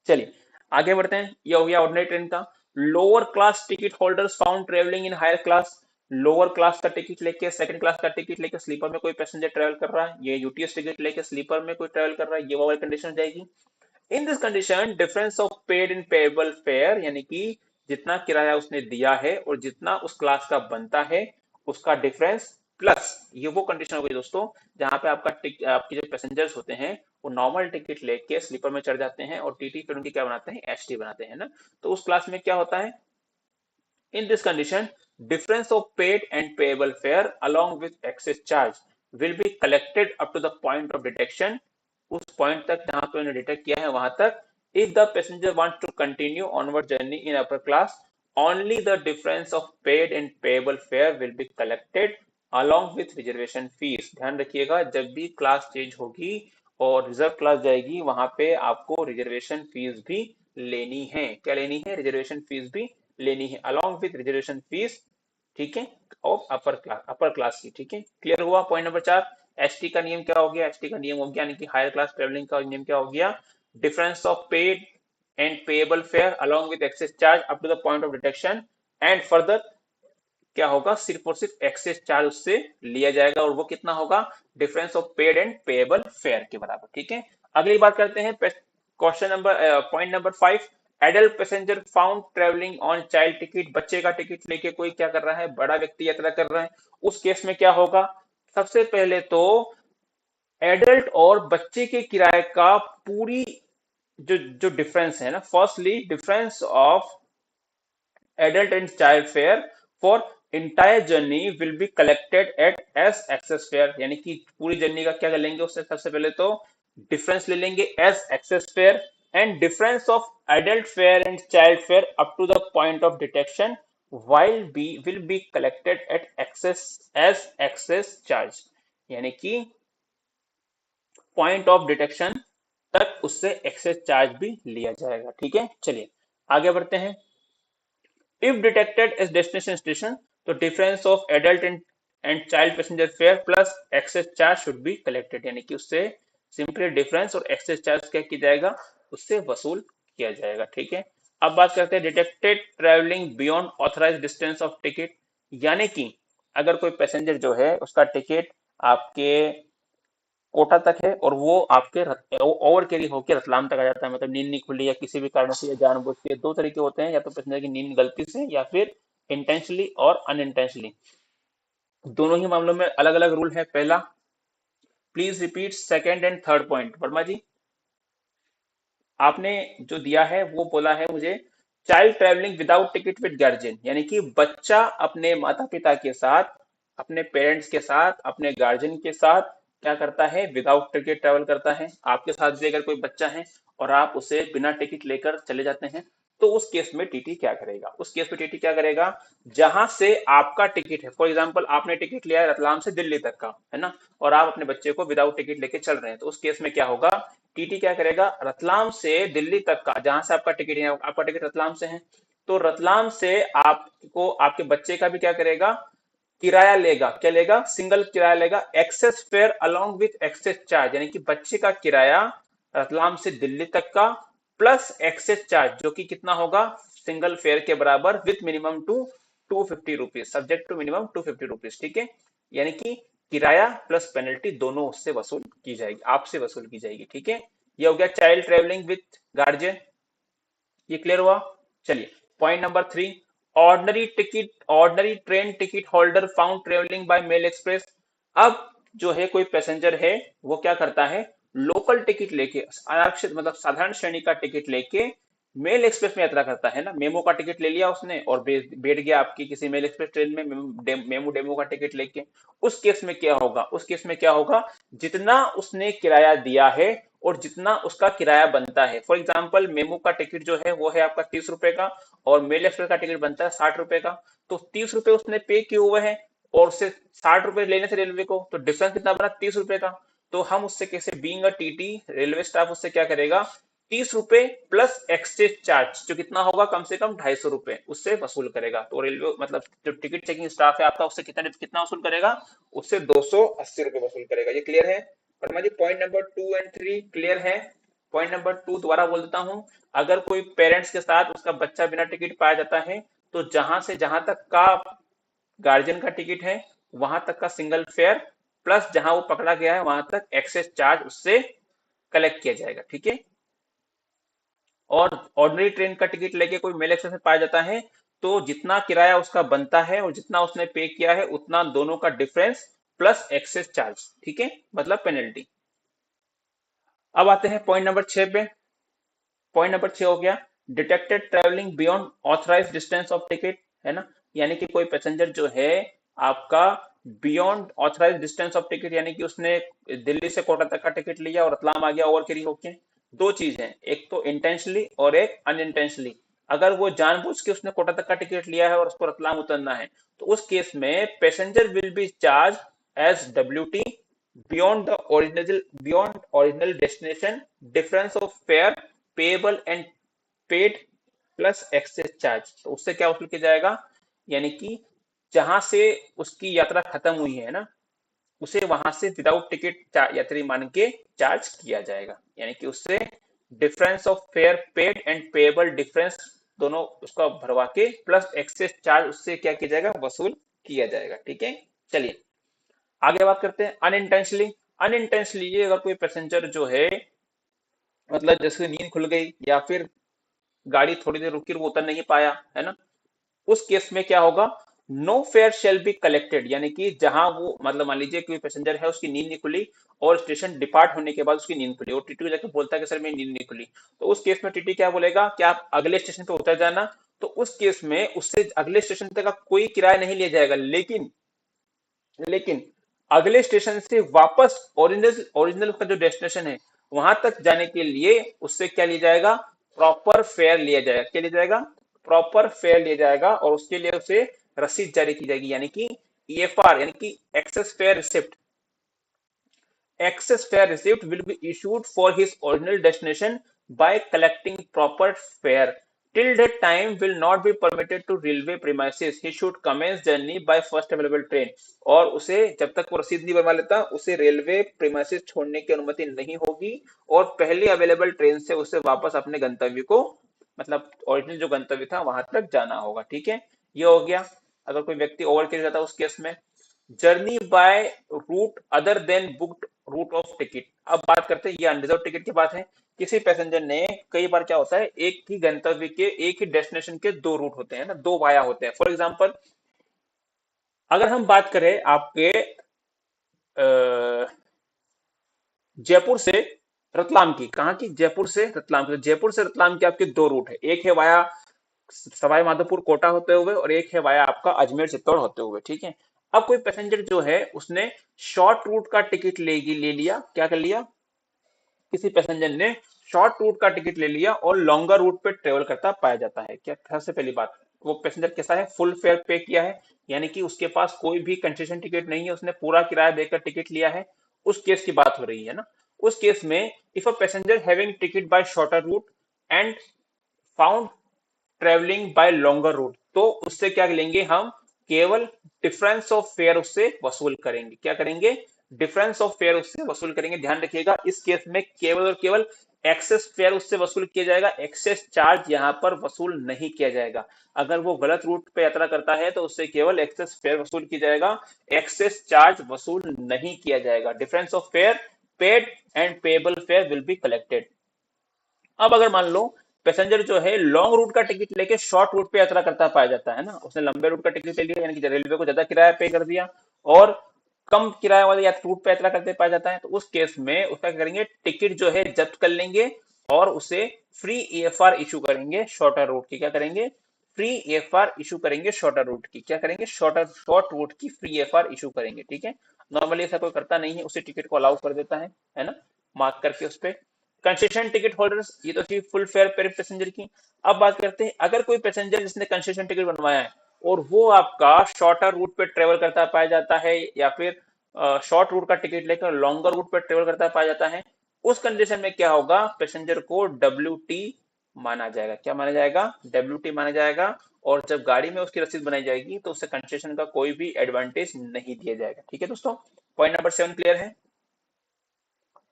Speaker 1: चलिए आगे बढ़ते हैं। यह हो गया ऑर्डिनरी ट्रेन का। Lower class ticket holders found travelling in higher class, lower class का टिकट लेके, सेकंड क्लास का टिकट लेके स्लीपर में कोई पैसेंजर ट्रेवल कर रहा है, ये यूटीएस टिकट लेके स्लीपर में कोई ट्रेवल कर रहा है, ये वाली कंडीशन हो जाएगी। इन this condition difference of paid and payable fair, यानी कि जितना किराया उसने दिया है और जितना उस क्लास का बनता है उसका डिफरेंस प्लस, ये वो कंडीशन हो गई दोस्तों जहां पे आपके जो पैसेंजर्स होते हैं वो नॉर्मल टिकट लेके स्लीपर में चढ़ जाते हैं और टीटी फिर उनकी क्या बनाते हैं, एसटी बनाते हैं ना। तो उस क्लास में क्या होता है, in this condition, difference of paid and payable fare along with excess charge will be collected up to the point of detection, उस पॉइंट तक जहां पे उन्होंने डिटेक्ट किया है वहां तक। If the passenger wants to continue onward journey in upper class, only the difference of paid and payable fare will be collected along with reservation fees। ध्यान रखिएगा जब भी क्लास चेंज होगी और रिजर्व क्लास जाएगी वहां पे आपको रिजर्वेशन फीस भी लेनी है। क्या लेनी है, रिजर्वेशन फीस भी लेनी है अलॉन्ग विथ रिजर्वेशन फीस। ठीक है, ऑफ अपर क्लास की। ठीक है, क्लियर हुआ पॉइंट नंबर 4। एसटी का नियम क्या हो गया, एसटी का नियम हो गया यानी कि हायर क्लास ट्रेवलिंग का नियम क्या हो गया, difference of paid and payable fare along with excess charge up to the point of detection, and further क्या होगा, सिर्फ और सिर्फ एक्सेस चार्ज उससे लिया जाएगा और वो कितना होगा, difference of paid and payable fair के बराबर। ठीक है, अगली बात करते हैं question number point number 5। Adult passenger found travelling on child ticket, बच्चे का टिकट लेके कोई क्या कर रहा है, बड़ा व्यक्ति यात्रा कर रहा है। उस केस में क्या होगा, सबसे पहले तो एडल्ट और बच्चे के किराए का पूरी जो जो डिफरेंस है ना, firstly difference of adult and child fare for entire journey will be collected at as excess fare, यानी कि पूरी जर्नी का क्या कर लेंगे, उससे सबसे पहले तो डिफरेंस ले लेंगे as excess fare, and difference of adult fare and child fare up to the point of detection while be will be collected at excess as excess charge, यानी कि पॉइंट ऑफ डिटेक्शन तक उससे access charge भी लिया जाएगा। ठीक है, चलिए आगे बढ़ते हैं। If detected as destination station, तो difference of adult and child passenger fare plus excess charge should be collected, यानी कि उससे सिंपली डिफरेंस और एक्सेस चार्ज क्या किया जाएगा, उससे वसूल किया जाएगा। ठीक है, अब बात करते हैं detected travelling beyond authorize distance of ticket, यानी कि अगर कोई पैसेंजर जो है उसका टिकट आपके कोटा तक है और वो आपके ओवर कैरी होकर रतलाम तक आ जाता है, मतलब नींद नहीं खुली या किसी भी कारण से या जानबूझ के, दो तरीके होते हैं, या तो पैसेंजर की नींद गलती से या फिर इंटेंशनली और अनइंटेंशनली। दोनों ही मामलों में अलग अलग रूल है। पहला, please repeat second and third point. Verma ji, आपने जो दिया है वो बोला है मुझे child travelling without ticket with guardian, यानी कि बच्चा अपने माता पिता के साथ, अपने पेरेंट्स के साथ, अपने गार्जियन के साथ क्या करता है, विदाउट टिकट ट्रेवल करता है। आपके साथ भी अगर कोई बच्चा है और आप उसे बिना टिकट लेकर चले जाते हैं, तो उस केस में टीटी क्या करेगा, उस केस में टीटी क्या करेगा, जहां से आपका टिकट है, फॉर एग्जांपल आपने टिकट लिया है रतलाम से दिल्ली तक का, है ना, और आप अपने बच्चे को विदाउट टिकट लेके चल रहे हैं, तो उस केस में क्या होगा, टीटी क्या करेगा, रतलाम से दिल्ली तक का, जहां से आपका टिकट है, आपका टिकट रतलाम से है, तो रतलाम से आपको आपके बच्चे का भी क्या करेगा, किराया लेगा। क्या लेगा, सिंगल किराया लेगा, excess fare along with excess charge, यानी कि बच्चे का किराया रतलाम से दिल्ली तक का प्लस एक्सेस चार्ज, जो कि कितना होगा, सिंगल फेयर के बराबर, with minimum to 250 rupees, subject to minimum 250 rupees. ठीक है, यानी कि किराया प्लस पेनल्टी दोनों उससे वसूल की जाएगी, आपसे वसूल की जाएगी। ठीक है, ये हो गया चाइल्ड ट्रेवलिंग विथ गार्जियन, ये क्लियर हुआ। चलिए point number 3, ordinary train ticket holder found travelling by mail express. अब जो है कोई पैसेंजर है वो क्या करता है, लोकल टिकट लेके, आरक्षित मतलब साधारण श्रेणी का टिकट लेके मेल एक्सप्रेस में यात्रा करता है ना, मेमो का टिकट ले लिया उसने और बैठ गया आपकी किसी मेल एक्सप्रेस ट्रेन में, मेमो डेमो का टिकट लेके। उस केस में क्या होगा, उस केस में क्या होगा, जितना उसने किराया दिया है और जितना उसका किराया बनता है, फॉर एग्जाम्पल मेमो का टिकट जो है वो है आपका 30 रुपए का और मेल एक्सप्रेस का टिकट बनता है 60 रुपए का, तो 30 रुपए उसने पे किए हुए हैं और उससे 60 रुपए लेने से रेलवे को, तो डिफरेंस कितना बना, 30 रुपए का। तो हम उससे कैसे, being a TT railway staff उससे क्या करेगा, 30 रुपए प्लस एक्सचेंज चार्ज जो कितना होगा, कम से कम 250 रुपए उससे वसूल करेगा। तो रेलवे मतलब जो टिकट चेकिंग स्टाफ है आपका उससे कितना कितना वसूल करेगा, उससे 280 रुपए वसूल करेगा। ये क्लियर है वर्मा जी, पॉइंट नंबर 2 एंड 3 क्लियर है। पॉइंट नंबर 2 दोबारा बोल देता हूं, अगर कोई पेरेंट्स के साथ उसका बच्चा बिना टिकट पाया जाता है, तो जहां से जहां तक का गार्जियन का टिकट है वहां तक का सिंगल फेयर प्लस जहां वो पकड़ा गया है वहां तक एक्सेस चार्ज उससे कलेक्ट किया जाएगा। ठीक है, और ऑर्डिनरी ट्रेन का टिकट लेके कोई मेल एक्सेस में पाया जाता है, तो जितना किराया उसका बनता है और जितना उसने पे किया है उतना दोनों का डिफरेंस प्लस एक्सेस चार्ज। ठीक है, मतलब पेनल्टी। अब आते हैं पॉइंट नंबर 6 पे। पॉइंट नंबर 6 हो गया detected travelling beyond authorize distance of ticket, है ना, यानी कि कोई पैसेंजर जो है आपका beyond authorize distance of ticket, यानी कि उसने दिल्ली से कोटा तक का टिकट लिया और रतलाम आ गया ओवर कैरी होके। दो चीज है, एक तो इंटेंशनली और एक अनइंटेंशनली। अगर वो जानबूझ के उसने कोटा तक का टिकट लिया है और उसको रतलाम उतरना है, तो उस केस में passenger will be charge as W T beyond original destination difference of fare payable and paid plus excess charge. तो उससे क्या वसूल किया जाएगा, यानी कि जहां से उसकी यात्रा खत्म हुई है ना, उसे वहां से विदाउट टिकट यात्री मान के चार्ज किया जाएगा, यानी कि उससे difference of fair paid and payable difference दोनों उसका भरवा के प्लस एक्सेस चार्ज उससे क्या किया जाएगा, वसूल किया जाएगा। ठीक है, चलिए आगे बात करते हैं अनइंटेंशनली। अनइंटेंशनली ये अगर कोई पैसेंजर जो है मतलब जैसे नींद खुल गई या फिर गाड़ी थोड़ी देर रुकी वो उतर नहीं पाया, है ना, उस केस में क्या होगा, no fare shall be collected, यानी कि जहां वो मतलब मान लीजिए कोई पैसेंजर है उसकी नींद नहीं खुली और स्टेशन डिपार्ट होने के बाद उसकी नींद खुली और टीटी जाके बोलता है कि सर मेरी नींद नहीं खुली, तो उस केस में टीटी क्या बोलेगा कि आप अगले स्टेशन पे उतर जाना। तो उस केस में उससे अगले स्टेशन तक का कोई किराया नहीं लिया जाएगा, लेकिन अगले स्टेशन से वापस ओरिजिनल ओरिजिनल का जो डेस्टिनेशन है वहां तक जाने के लिए उससे क्या लिया जाएगा, प्रॉपर फेयर लिया जाएगा। क्या लिया जाएगा, प्रॉपर फेयर लिया जाएगा और उसके लिए उसे रसीद जारी की जाएगी, यानी कि ईएफआर यानी कि excess fare receipt. excess fare receipt will be issued for his original destination by collecting proper fare. Till that time will not be permitted to railway premises. He should commence journey by first available train. और उसे जब तक वो रसीद नहीं बनवा लेता उसे रेलवे प्रीमाइसेस छोड़ने की अनुमति नहीं होगी और पहली अवेलेबल ट्रेन से उसे वापस अपने गंतव्य को मतलब ओरिजिनल जो गंतव्य था वहां तक जाना होगा। ठीक है, ये हो गया। अगर कोई व्यक्ति ओवर किया जाता है उस केस में journey by route other than booked route of ticket. अब बात करते हैं ये अनरिजर्व टिकट की बात है। किसी पैसेंजर ने कई बार क्या होता है एक ही गंतव्य के एक ही डेस्टिनेशन के दो रूट होते हैं ना, दो वाया होते हैं। फॉर एग्जांपल अगर हम बात करें आपके जयपुर से रतलाम की, कहाँ की, जयपुर से रतलाम की। तो जयपुर से रतलाम के आपके दो रूट है, एक है वाया सवाई माधोपुर कोटा होते हुए और एक है वाया आपका अजमेर चित्तौड़ होते हुए। ठीक है, अब कोई पैसेंजर जो है उसने शॉर्ट रूट का टिकट ले लिया, क्या कर लिया, किसी पैसेंजर ने शॉर्ट रूट का टिकट ले लिया और लॉन्गर रूट पे ट्रेवल करता पाया जाता है। क्या सबसे पहली बात, वो पैसेंजर कैसा है, फुल फेयर पे किया है, यानी कि उसके पास कोई भी कंसेशन टिकट नहीं है, उसने पूरा किराया देकर टिकट लिया है, उस केस की बात हो रही है ना। उस केस में if a passenger having ticket by shorter route and found travelling by longer route, तो उससे क्या लेंगे हम, केवल डिफरेंस ऑफ फेयर उससे वसूल करेंगे। क्या करेंगे, डिफरेंस ऑफ फेयर उससे वसूल करेंगे। ध्यान रखिएगा इस केस में केवल और केवल एक्सेस फेयर उससे वसूल किया जाएगा, एक्सेस चार्ज यहां पर वसूल नहीं किया जाएगा। अगर वो गलत रूट पे यात्रा करता है तो उससे केवल एक्सेस फेयर वसूल किया जाएगा, एक्सेस चार्ज वसूल नहीं किया जाएगा। Difference of fair paid and payable fair will be collected. अब अगर मान लो पैसेंजर जो है लॉन्ग रूट का टिकट लेके शॉर्ट रूट पे यात्रा करता पाया जाता है ना, उसने लंबे रूट का टिकट ले लिया यानी कि रेलवे को ज्यादा किराया पे कर दिया और कम किराए वाले रूट पे यात्रा करते पाया जाता है, तो उस केस में उसका क्या करेंगे, टिकट जो है जब्त कर लेंगे और उसे फ्री ईएफआर इशू करेंगे शॉर्टर रूट की। क्या करेंगे, फ्री ईएफआर इशू करेंगे शॉर्टर रूट की। क्या करेंगे, शॉर्ट रूट की फ्री ईएफआर इशू करेंगे। ठीक है, नॉर्मली ऐसा कोई करता नहीं है, उसे टिकट को अलाउ कर देता है ना, मार्क करके उस पर। कंसेशन टिकट होल्डर्स, ये तो थी फुल फेयर पे पैसेंजर की। अब बात करते हैं अगर कोई पैसेंजर जिसने कंसेशन टिकट बनवाया है और वो आपका शॉर्टर रूट पे ट्रेवल करता पाया जाता है या फिर शॉर्ट रूट का टिकट लेकर लॉन्गर रूट पे ट्रेवल करता पाया जाता है, उस कंडीशन में क्या होगा, पैसेंजर को WT माना जाएगा। क्या माना जाएगा, WT माना जाएगा। और जब गाड़ी में उसकी रसीद बनाई जाएगी तो उसे कंसेशन का कोई भी एडवांटेज नहीं दिया जाएगा। ठीक है दोस्तों, पॉइंट नंबर 7 क्लियर है।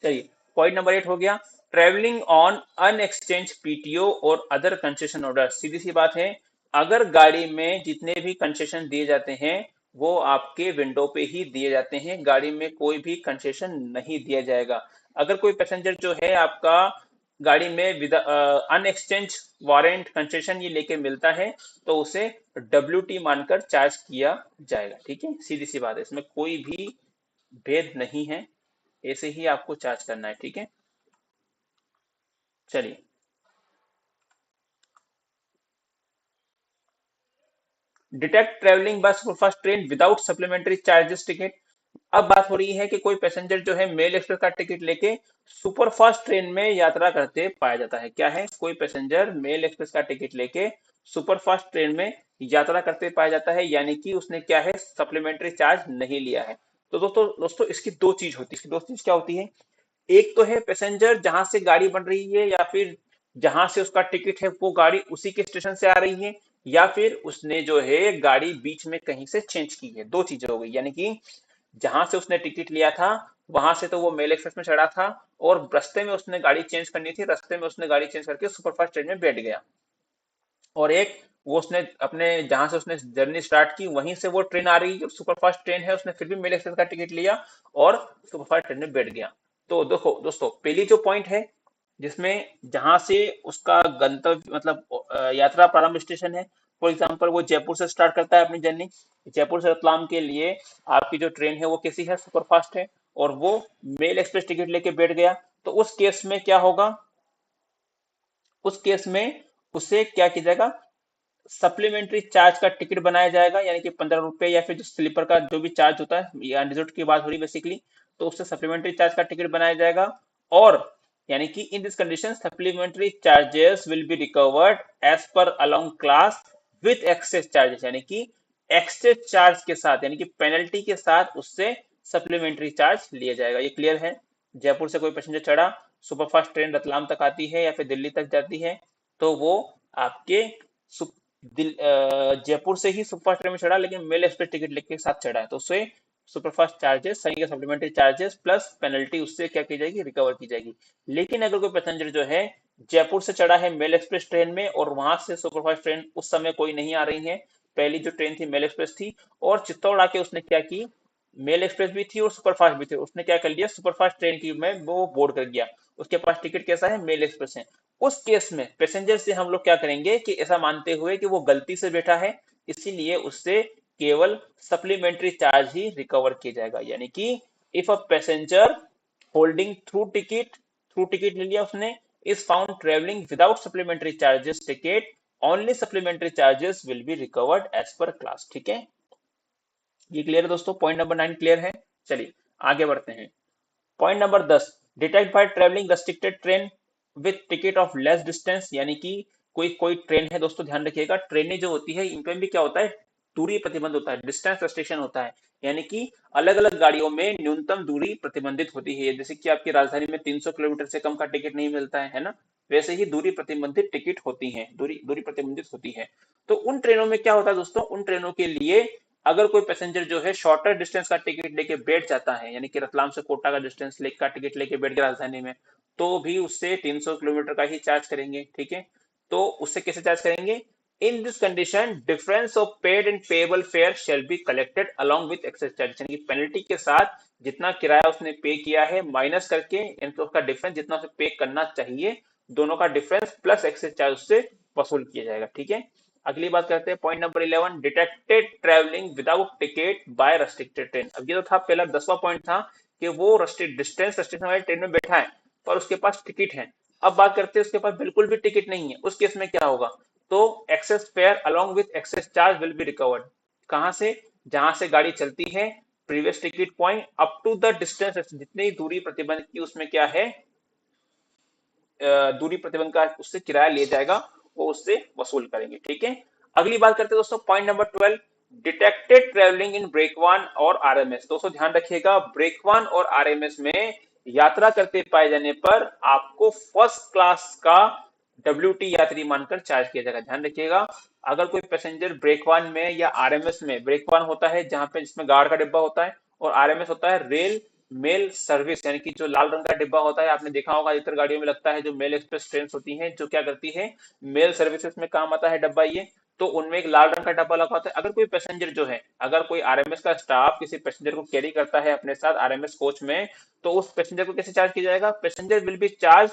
Speaker 1: चलिए पॉइंट नंबर 8 हो गया, ट्रेवलिंग ऑन अनएक्सचेंज पीटीओ और अदर कंसेशन ऑर्डर। सीधी सी बात है, अगर गाड़ी में जितने भी कंसेशन दिए जाते हैं वो आपके विंडो पे ही दिए जाते हैं, गाड़ी में कोई भी कंसेशन नहीं दिया जाएगा। अगर कोई पैसेंजर जो है आपका गाड़ी में विद अनएक्सचेंज वारंट कंसेशन ये लेके मिलता है तो उसे WT मानकर चार्ज किया जाएगा। ठीक है, सीधी सी बात है, इसमें कोई भी भेद नहीं है, ऐसे ही आपको चार्ज करना है। ठीक है, चलिए डिटेक्ट ट्रेवलिंग बस superfast train without supplementary charges ticket. अब बात हो रही है कि कोई पैसेंजर जो है मेल एक्सप्रेस का टिकट लेके सुपरफास्ट ट्रेन में यात्रा करते पाया जाता है। क्या है, कोई पैसेंजर मेल एक्सप्रेस का टिकट लेके सुपरफास्ट ट्रेन में यात्रा करते पाया जाता है, यानी कि उसने क्या है, सप्लीमेंट्री चार्ज नहीं लिया है। तो दोस्तों दोस्तों इसकी दो चीज होती है, इसकी दो चीज क्या होती है, एक तो है पैसेंजर जहां से गाड़ी बन रही है या फिर जहां से उसका टिकट है वो गाड़ी उसी के स्टेशन से आ रही है, या फिर उसने जो है गाड़ी बीच में कहीं से चेंज की है। दो चीजें हो गई, यानी कि जहां से उसने टिकट लिया था वहां से तो वो मेल एक्सप्रेस में चढ़ा था और रास्ते में उसने गाड़ी चेंज करनी थी, रास्ते में उसने गाड़ी चेंज करके सुपरफास्ट ट्रेन में बैठ गया। और एक वो उसने अपने जहां से उसने जर्नी स्टार्ट की वहीं से वो ट्रेन आ रही है सुपरफास्ट ट्रेन है, उसने फिर भी मेल एक्सप्रेस का टिकट लिया और सुपरफास्ट ट्रेन में बैठ गया। तो देखो दोस्तों पहली जो पॉइंट है जिसमें जहां से उसका गंतव्य मतलब यात्रा प्रारंभ स्टेशन है, फॉर एग्जाम्पल वो जयपुर से स्टार्ट करता है अपनी जर्नी, जयपुर से रतलाम के लिए आपकी जो ट्रेन है वो कैसी है, सुपरफास्ट है, और वो मेल एक्सप्रेस टिकट लेके बैठ गया, तो उस केस में क्या होगा, उस केस में उसे क्या किया जाएगा, सप्लीमेंट्री चार्ज का टिकट बनाया जाएगा, यानी कि 15 रुपए या फिर जो स्लीपर का जो भी चार्ज होता है, या रिजल्ट की बात हो रही है बेसिकली, तो उससे सप्लीमेंट्री चार्ज का टिकट बनाया जाएगा। और यानी कि in this condition supplementary charges will be recovered as per along class with excess charges, यानी कि एक्सेस चार्ज के साथ यानी कि पेनल्टी के साथ उससे सप्लीमेंट्री चार्ज लिया जाएगा। ये क्लियर है। जयपुर से कोई पैसेंजर चढ़ा, सुपरफास्ट ट्रेन रतलाम तक आती है या फिर दिल्ली तक जाती है, तो वो आपके जयपुर से ही सुपरफास्ट ट्रेन में चढ़ा लेकिन मेल एक्सप्रेस टिकट लेके साथ चढ़ा है, तो उससे सुपरफास्ट चार्जेस सही सप्लीमेंट्री चार्जेस प्लस पेनल्टी उससे क्या की जाएगी, रिकवर की जाएगी। लेकिन अगर कोई पैसेंजर जो है जयपुर से चढ़ा है मेल एक्सप्रेस ट्रेन में और वहां से सुपरफास्ट ट्रेन उस समय कोई नहीं आ रही है, पहली जो ट्रेन थी मेल एक्सप्रेस थी, और चित्तौड़ आके उसने क्या की, मेल एक्सप्रेस भी थी और सुपरफास्ट भी थी, उसने क्या कर लिया, सुपरफास्ट ट्रेन की में वो बोर्ड कर गया, उसके पास टिकट कैसा है, मेल एक्सप्रेस है। उस केस में पैसेंजर से हम लोग क्या करेंगे कि ऐसा मानते हुए कि वो गलती से बैठा है, इसीलिए उससे केवल सप्लीमेंट्री चार्ज ही रिकवर किया जाएगा। यानी कि if a passenger holding through ticket ले लिया उसने, is found travelling without supplementary charges ticket, only supplementary charges will be recovered as per class. ठीक है, ये क्लियर है दोस्तों, पॉइंट नंबर 9 क्लियर है। चलिए आगे बढ़ते हैं। Point number 10, detect by travelling restricted train with ticket of less distance, यानी कि कोई कोई ट्रेन है दोस्तों, ध्यान रखिएगा, ट्रेनें जो होती है इनपे भी क्या होता है, दूरी प्रतिबंध होता है, डिस्टेंस रेस्ट्रिक्शन होता है, यानी कि अलग अलग गाड़ियों में न्यूनतम दूरी प्रतिबंधित होती है। जैसे कि आपकी राजधानी में 300 किलोमीटर से कम का टिकट नहीं मिलता है ना, वैसे ही दूरी प्रतिबंधित टिकट होती है, दूरी दूरी प्रतिबंधित होती है। तो उन ट्रेनों में क्या होता है दोस्तों, उन ट्रेनों के लिए अगर कोई पैसेंजर जो है शॉर्टर डिस्टेंस का टिकट लेके बैठ जाता है, यानी कि रतलाम से कोटा का डिस्टेंस का टिकट लेके बैठ गया राजधानी में, तो भी उससे 300 किलोमीटर का ही चार्ज करेंगे। ठीक है, तो उससे कैसे चार्ज करेंगे, in this condition difference of paid and payable fare shall be collected along with excess charge, यानी कि पेनल्टी के साथ जितना किराया उसने पे किया है माइनस करके, यानी कि उसका डिफरेंस जितना उसे पे करना चाहिए, दोनों का डिफरेंस प्लस एक्सेस चार्ज उससे वसूल किया जाएगा। ठीक है, अगली बात करते हैं point number 11, detected travelling without ticket by restricted train. अब ये तो था पहला 10वां पॉइंट था कि वो डिस्टेंस रेस्ट्रिक्शन वाली ट्रेन में बैठा है पर उसके पास टिकट है। अब बात करते हैं उसके पास बिल्कुल भी टिकट नहीं है, उस केस में क्या होगा, तो excess fare along with excess charge will be recovered. कहां से, जहां से गाड़ी चलती है previous ticket point up to the distance, जितनी दूरी प्रतिबंध की उसमें क्या है, दूरी प्रतिबंध का उससे किराया लिया जाएगा, वो उससे वसूल करेंगे। ठीक है, अगली बात करते हैं दोस्तों point number 12, detected travelling in brake van और आरएमएस। दोस्तों ध्यान रखिएगा, ब्रेक वन और आरएमएस में यात्रा करते पाए जाने पर आपको फर्स्ट क्लास का डब्ल्यूटी यात्री मानकर चार्ज किया जाएगा। ध्यान रखिएगा, अगर कोई पैसेंजर ब्रेक वन में या आरएमएस में, ब्रेक वन होता है जहां पे जिसमें गार्ड का डिब्बा होता है, और आरएमएस होता है रेल मेल सर्विस, यानी कि जो लाल रंग का डिब्बा होता है, आपने देखा होगा अधिकतर गाड़ियों में लगता है, जो मेल एक्सप्रेस ट्रेन होती हैं जो क्या करती है, मेल सर्विसेज में काम आता है डब्बा ये, तो उनमें एक लाल रंग का डब्बा लगा होता है। अगर कोई पैसेंजर जो है, अगर कोई आरएमएस का स्टाफ किसी पैसेंजर को कैरी करता है अपने साथ आरएमएस कोच में, तो उस पैसेंजर को कैसे चार्ज किया जाएगा, passenger will be charge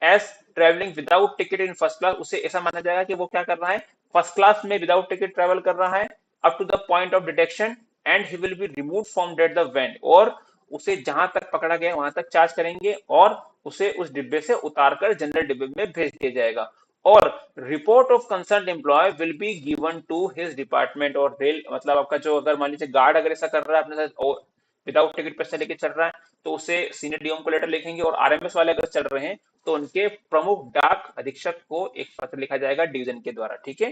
Speaker 1: as travelling without ticket in first class. उसे ऐसा माना जाएगा कि वो क्या कर रहा है, फर्स्ट क्लास में विदाउट टिकट ट्रेवल कर रहा है up to the point of detection, and he will be remove from that the van, और उसे जहां तक पकड़ा गया वहां तक चार्ज करेंगे और उसे उस डिब्बे से उतारकर जनरल डिब्बे में भेज दिया जाएगा। और report of concern employ will be given to his department, और रेल मतलब आपका जो, अगर मान लीजिए गार्ड अगर ऐसा कर रहा है अपने साथ विदाउट टिकट पैसे लेके चल रहा है, तो उसे सीनियर डीएम को लेटर लिखेंगे, और आरएमएस वाले अगर चल रहे हैं तो उनके प्रमुख डाक अधीक्षक को एक पत्र लिखा जाएगा डिवीजन के द्वारा। ठीक है,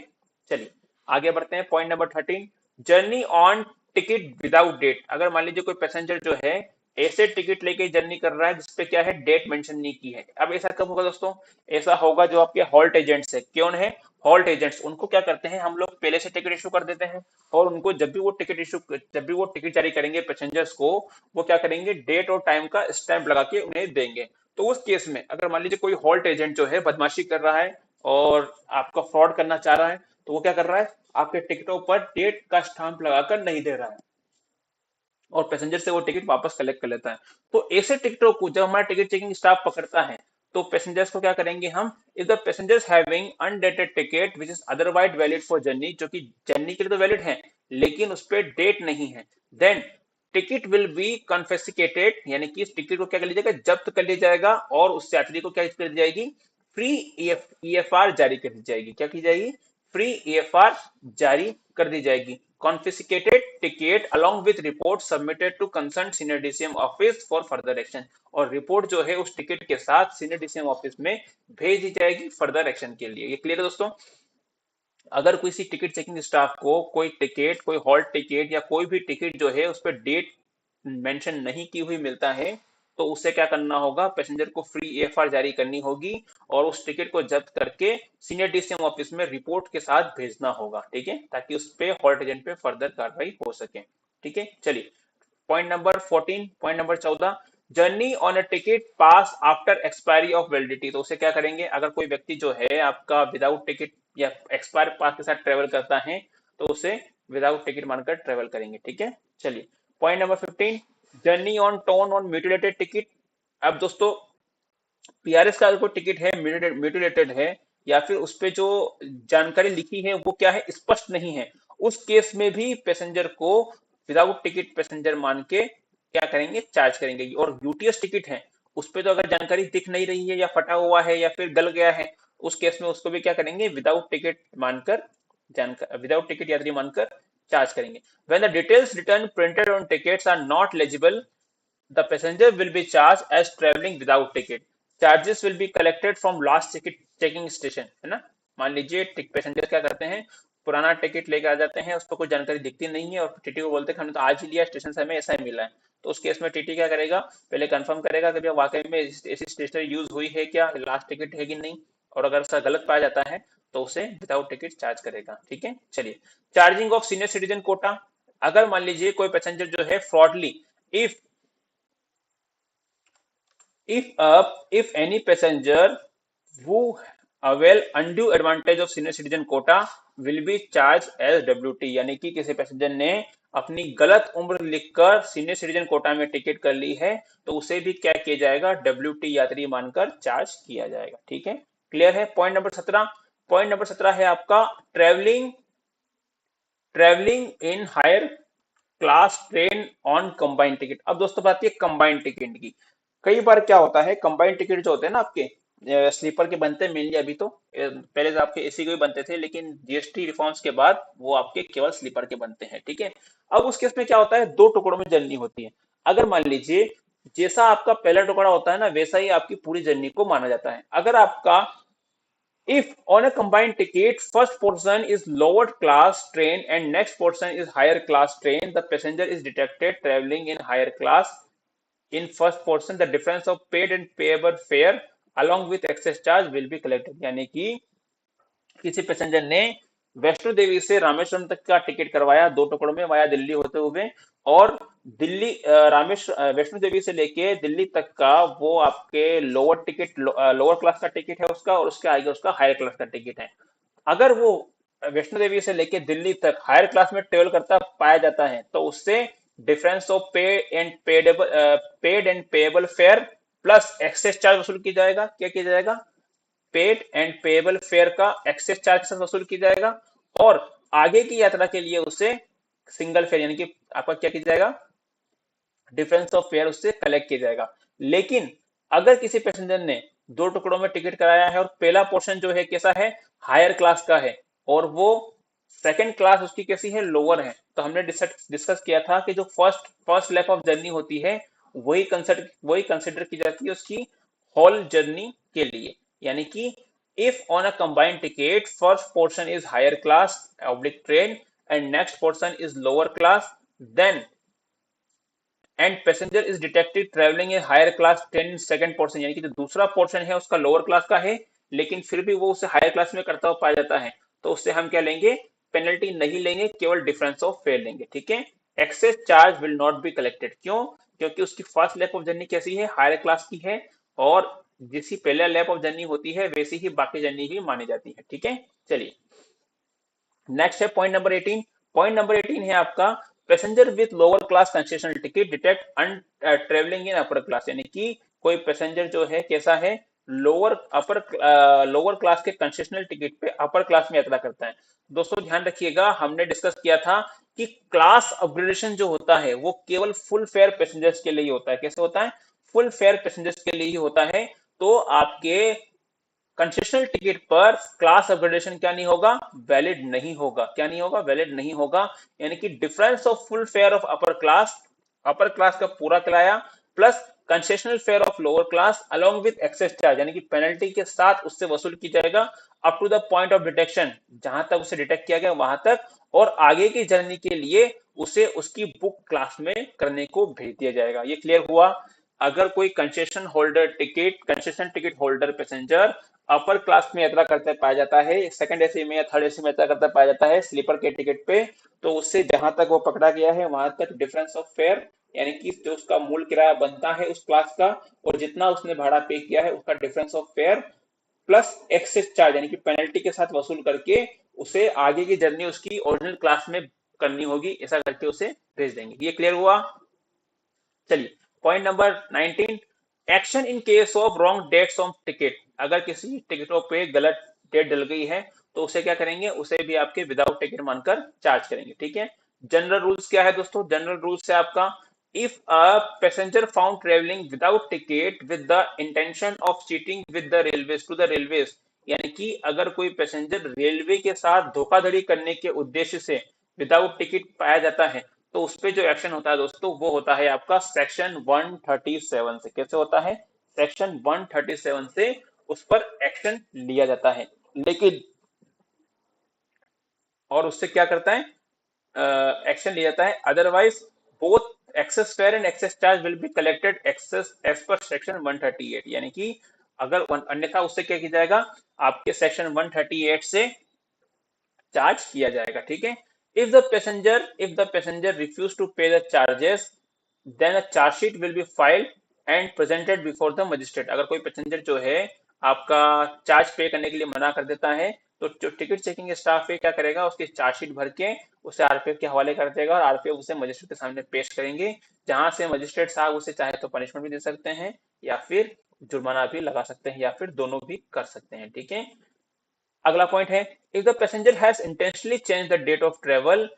Speaker 1: चलिए आगे बढ़ते हैं point number 13, journey on ticket without date. अगर मान लीजिए कोई पैसेंजर जो है ऐसे टिकट लेके जर्नी कर रहा है जिसपे क्या है, डेट मेंशन नहीं की है। अब ऐसा कब होगा दोस्तों, ऐसा होगा जो आपके हॉल्ट एजेंट्स है, कौन है, हॉल्ट एजेंट्स, उनको क्या करते हैं हम लोग पहले से टिकट इशू कर देते हैं, और उनको जब भी वो टिकट जारी करेंगे पैसेंजर्स को, वो क्या करेंगे, डेट और टाइम का स्टैंप लगा के उन्हें देंगे। तो उस केस में अगर मान लीजिए कोई हॉल्ट एजेंट जो है बदमाशी कर रहा है और आपका फ्रॉड करना चाह रहा है, तो वो क्या कर रहा है, आपके टिकटों पर डेट का स्टाम्प लगाकर नहीं दे रहा है और पैसेंजर से वो टिकट वापस कलेक्ट कर लेता है। तो ऐसे टिकटों को जब हमारा टिकट चेकिंग स्टाफ पकड़ता है, तो पैसेंजर्स को क्या करेंगे हम, if the passengers having undated ticket which is otherwise valid for journey, जो कि जर्नी के लिए तो वैलिड है लेकिन उस पर डेट नहीं है, then ticket will be confiscated, यानी कि इस टिकट को क्या कर लिया जाएगा, जब्त कर लिया जाएगा, और उस यात्री को क्या कर दी जाएगी, फ्री ईएफआर जारी कर दी जाएगी। क्या की जाएगी, फ्री ईएफआर जारी कर दी जाएगी। confiscated ticket along with report submitted to concerned senior DCM office for further action, और रिपोर्ट जो है उस टिकट के साथ सीनियर डीसीएम ऑफिस में भेज दी जाएगी फर्दर एक्शन के लिए। ये क्लियर है दोस्तों, अगर किसी टिकट चेकिंग स्टाफ को कोई टिकट, कोई हॉल्ट टिकट या कोई भी टिकट जो है उस पर डेट मेंशन नहीं की हुई मिलता है, तो उसे क्या करना होगा, पैसेंजर को फ्री एएफआर जारी करनी होगी और उस टिकट को जब्त करके सीनियर डीसीएम ऑफिस में रिपोर्ट के साथ भेजना होगा, ठीक है, ताकि उस पे हॉल्ट एजेंट पे फर्दर कार्रवाई हो सके। ठीक है, चलिए point number 14, point number 14, journey on a ticket pass after expiry of validity. तो उसे क्या करेंगे, अगर कोई व्यक्ति जो है आपका विदाउट टिकट या एक्सपायर पास के साथ ट्रेवल करता है तो उसे विदाउट टिकट मानकर ट्रेवल करेंगे। ठीक है, चलिए point number 15, journey on tone on mutilated ticket. अब दोस्तों पीआरएस का कोई टिकट है म्यूटिलेटेड है या फिर उस पे जो जानकारी लिखी है वो क्या है, स्पष्ट नहीं है, उस केस में भी पैसेंजर को विदाउट टिकट पैसेंजर मान के क्या करेंगे, चार्ज करेंगे। और यूटीएस टिकट है उस पे तो अगर जानकारी दिख नहीं रही है या फटा हुआ है या फिर गल गया है, उस केस में उसको भी क्या करेंगे, विदाउट टिकट मानकर जानकर विदाउट टिकट यात्री मानकर चार्ज करेंगे। When the details written printed on tickets are not legible, the passenger will be charged as traveling without ticket. Charges will be collected from last ticket checking station, है ना। मान लीजिए passenger क्या करते हैं, पुराना टिकट लेकर आ जाते हैं, उस पर कोई जानकारी दिखती नहीं है और टीटी को बोलते हैं हमने तो आज ही लिया, स्टेशन से हमें ऐसा ही मिला है। तो उस केस में टीटी क्या करेगा, पहले कंफर्म करेगा कि भैया वाकई में ऐसी स्टेशनरी यूज हुई है क्या, लास्ट टिकट है कि नहीं, और अगर ऐसा गलत पाया जाता है तो उसे विदाउट टिकट चार्ज करेगा। ठीक है, चलिए charging of senior citizen quota. अगर मान लीजिए कोई पैसेंजर जो है fraudly, if if any passenger who avail undue advantage of senior citizen quota will be charged as WT, यानी कि किसी पैसेंजर ने अपनी गलत उम्र लिखकर सीनियर सिटीजन कोटा में टिकट कर ली है तो उसे भी क्या किया जाएगा, WT यात्री मानकर चार्ज किया जाएगा। ठीक है, क्लियर है। पॉइंट नंबर 17, पॉइंट नंबर 17 है आपका travelling travelling in higher class train on combined ticket. अब दोस्तों बात है कंबाइंड टिकट की। कई बार क्या होता है, कंबाइंड टिकट जो होते हैं ना आपके स्लीपर के बनते हैं मेनली, अभी तो पहले तो आपके एसी के भी बनते थे लेकिन जीएसटी रिफॉर्म्स के बाद वो आपके केवल स्लीपर के बनते हैं। ठीक है, अब उस केस में क्या होता है, दो टुकड़ों में जर्नी होती है। अगर मान लीजिए जैसा आपका पहला टुकड़ा होता है ना वैसा ही आपकी पूरी जर्नी को माना जाता है। अगर आपका if on a combined ticket, first portion is lower class train and next portion is higher class train, the passenger is detected traveling in higher class. In first portion, the difference of paid and payable fare along with excess charge will be collected. यानी कि किसी passenger ने वैष्णो देवी से रामेश्वरम तक का ticket करवाया दो टुकड़ों में वाया दिल्ली होते हुए, और दिल्ली रामेश्वर वैष्णो देवी से लेके दिल्ली तक का वो आपके लोअर टिकट लोअर क्लास का टिकट है उसका, और उसके आगे उसका हायर क्लास का टिकट है। अगर वो वैष्णो देवी से लेके दिल्ली तक हायर क्लास में ट्रेवल करता पाया जाता है तो उससे difference of paid and payable fare plus excess charge वसूल किया जाएगा। क्या किया जाएगा, पेड एंड पेएबल फेयर का एक्सेस चार्ज से वसूल किया जाएगा, और आगे की यात्रा के लिए उसे सिंगल फेयर यानी कि आपका क्या किया जाएगा, डिफरेंस ऑफ फेयर उससे कलेक्ट किया जाएगा। लेकिन अगर किसी पैसेंजर ने दो टुकड़ों में टिकट कराया है और पहला पोर्शन जो है कैसा है, हायर क्लास का है, और वो सेकंड क्लास उसकी कैसी है, लोअर है, तो हमने डिस्कस किया था कि जो फर्स्ट लेग ऑफ जर्नी होती है वही कंसिडर की जाती है उसकी होल जर्नी के लिए। यानी कि if on a combined ticket first portion is higher class oblique train and next portion is lower class, then and passenger is detected traveling in higher class train in second portion, यानी कि जो दूसरा portion है उसका lower class का है लेकिन फिर भी वो उसे हायर क्लास में करता हुआ पाया जाता है, तो उससे हम क्या लेंगे, पेनल्टी नहीं लेंगे, केवल डिफरेंस ऑफ फेयर लेंगे। ठीक है, excess charge will not be collected. क्यों, क्योंकि उसकी फर्स्ट लेग ऑफ जर्नी कैसी है, हायर क्लास की है, और जैसी पहले लेग ऑफ जर्नी होती है वैसी ही बाकी जर्नी भी मानी जाती है। ठीक है, चलिए नेक्स्ट है पॉइंट नंबर 18। पॉइंट नंबर 18 है आपका passenger with lower class concessional ticket detect travelling in upper class, यानी कि कोई पैसेंजर जो है कैसा है, लोअर क्लास के कंसेशनल टिकट पे अपर क्लास में यात्रा करता है। दोस्तों ध्यान रखिएगा, हमने डिस्कस किया था कि क्लास अपग्रेडेशन जो होता है वो केवल फुल फेयर पैसेंजर्स के लिए ही होता है। कैसे होता है, फुल फेयर पैसेंजर्स के लिए ही होता है। तो आपके कंसेशनल टिकट पर क्लास अपग्रेडेशन क्या नहीं होगा, वैलिड नहीं होगा। क्या नहीं होगा, वैलिड नहीं होगा। यानी कि difference of full fare of upper class का पूरा किराया plus concessional fare of lower class along with excess charge, यानी कि पेनल्टी के साथ उससे वसूल की जाएगा up to the point of detection, जहां तक उसे डिटेक्ट किया गया वहां तक, और आगे की जर्नी के लिए उसे उसकी बुक क्लास में करने को भेज दिया जाएगा। ये क्लियर हुआ। अगर कोई concession ticket holder passenger upper class में यात्रा करते पाया जाता है, सेकंड एसी में या थर्ड एसी में यात्रा करता पाया जाता है स्लीपर के टिकट पे, तो उससे जहां तक वो पकड़ा गया है वहां तक डिफरेंस ऑफ फेयर, यानी कि जो उसका मूल किराया बनता है उस क्लास का और जितना उसने भाड़ा पे किया है उसका difference of fare plus excess charge यानी कि पेनल्टी के साथ वसूल करके उसे आगे की जर्नी उसकी ओरिजिनल क्लास में करनी होगी, ऐसा करके उसे भेज देंगे। ये क्लियर हुआ? चलिए point number 19, action in case of wrong dates of ticket. अगर किसी टिकटों पे गलत डेट डल गई है तो उसे क्या करेंगे, उसे भी आपके विदाउट टिकट मानकर चार्ज करेंगे। ठीक है, जनरल रूल्स क्या है दोस्तों? जनरल रूल्स है आपका, if a passenger found travelling without ticket with the intention of cheating with the railways to the railways, यानी कि अगर कोई पैसेंजर रेलवे के साथ धोखाधड़ी करने के उद्देश्य से विदाउट टिकट पाया जाता है तो उस पे जो एक्शन होता है दोस्तों वो होता है आपका सेक्शन 137 से। कैसे होता है? सेक्शन 137 से उस पर एक्शन लिया जाता है। लेकिन और उससे क्या करता है, एक्शन लिया जाता है, otherwise both excess fare and excess charge will be collected excess as per section 138, यानी कि अगर अन्यथा उससे क्या किया जाएगा, आपके सेक्शन 138 से चार्ज किया जाएगा। ठीक है, if the passenger refuse to pay the charges then a charge sheet will be filed and presented before the magistrate. अगर कोई पैसेंजर जो है आपका चार्ज पे करने के लिए मना कर देता है तो जो टिकट चेकिंग स्टाफ है क्या करेगा, उसकी चार्जशीट भर के उसे आरपीएफ के हवाले कर देगा और आरपीएफ उसे मजिस्ट्रेट के सामने पेश करेंगे, जहां से मजिस्ट्रेट साहब उसे चाहे तो पनिशमेंट भी दे सकते हैं या फिर जुर्माना भी लगा सकते हैं या फिर दोनों भी कर सकते हैं। ठीक है, अगला पॉइंट है, if the passenger has intentionally change the date of travel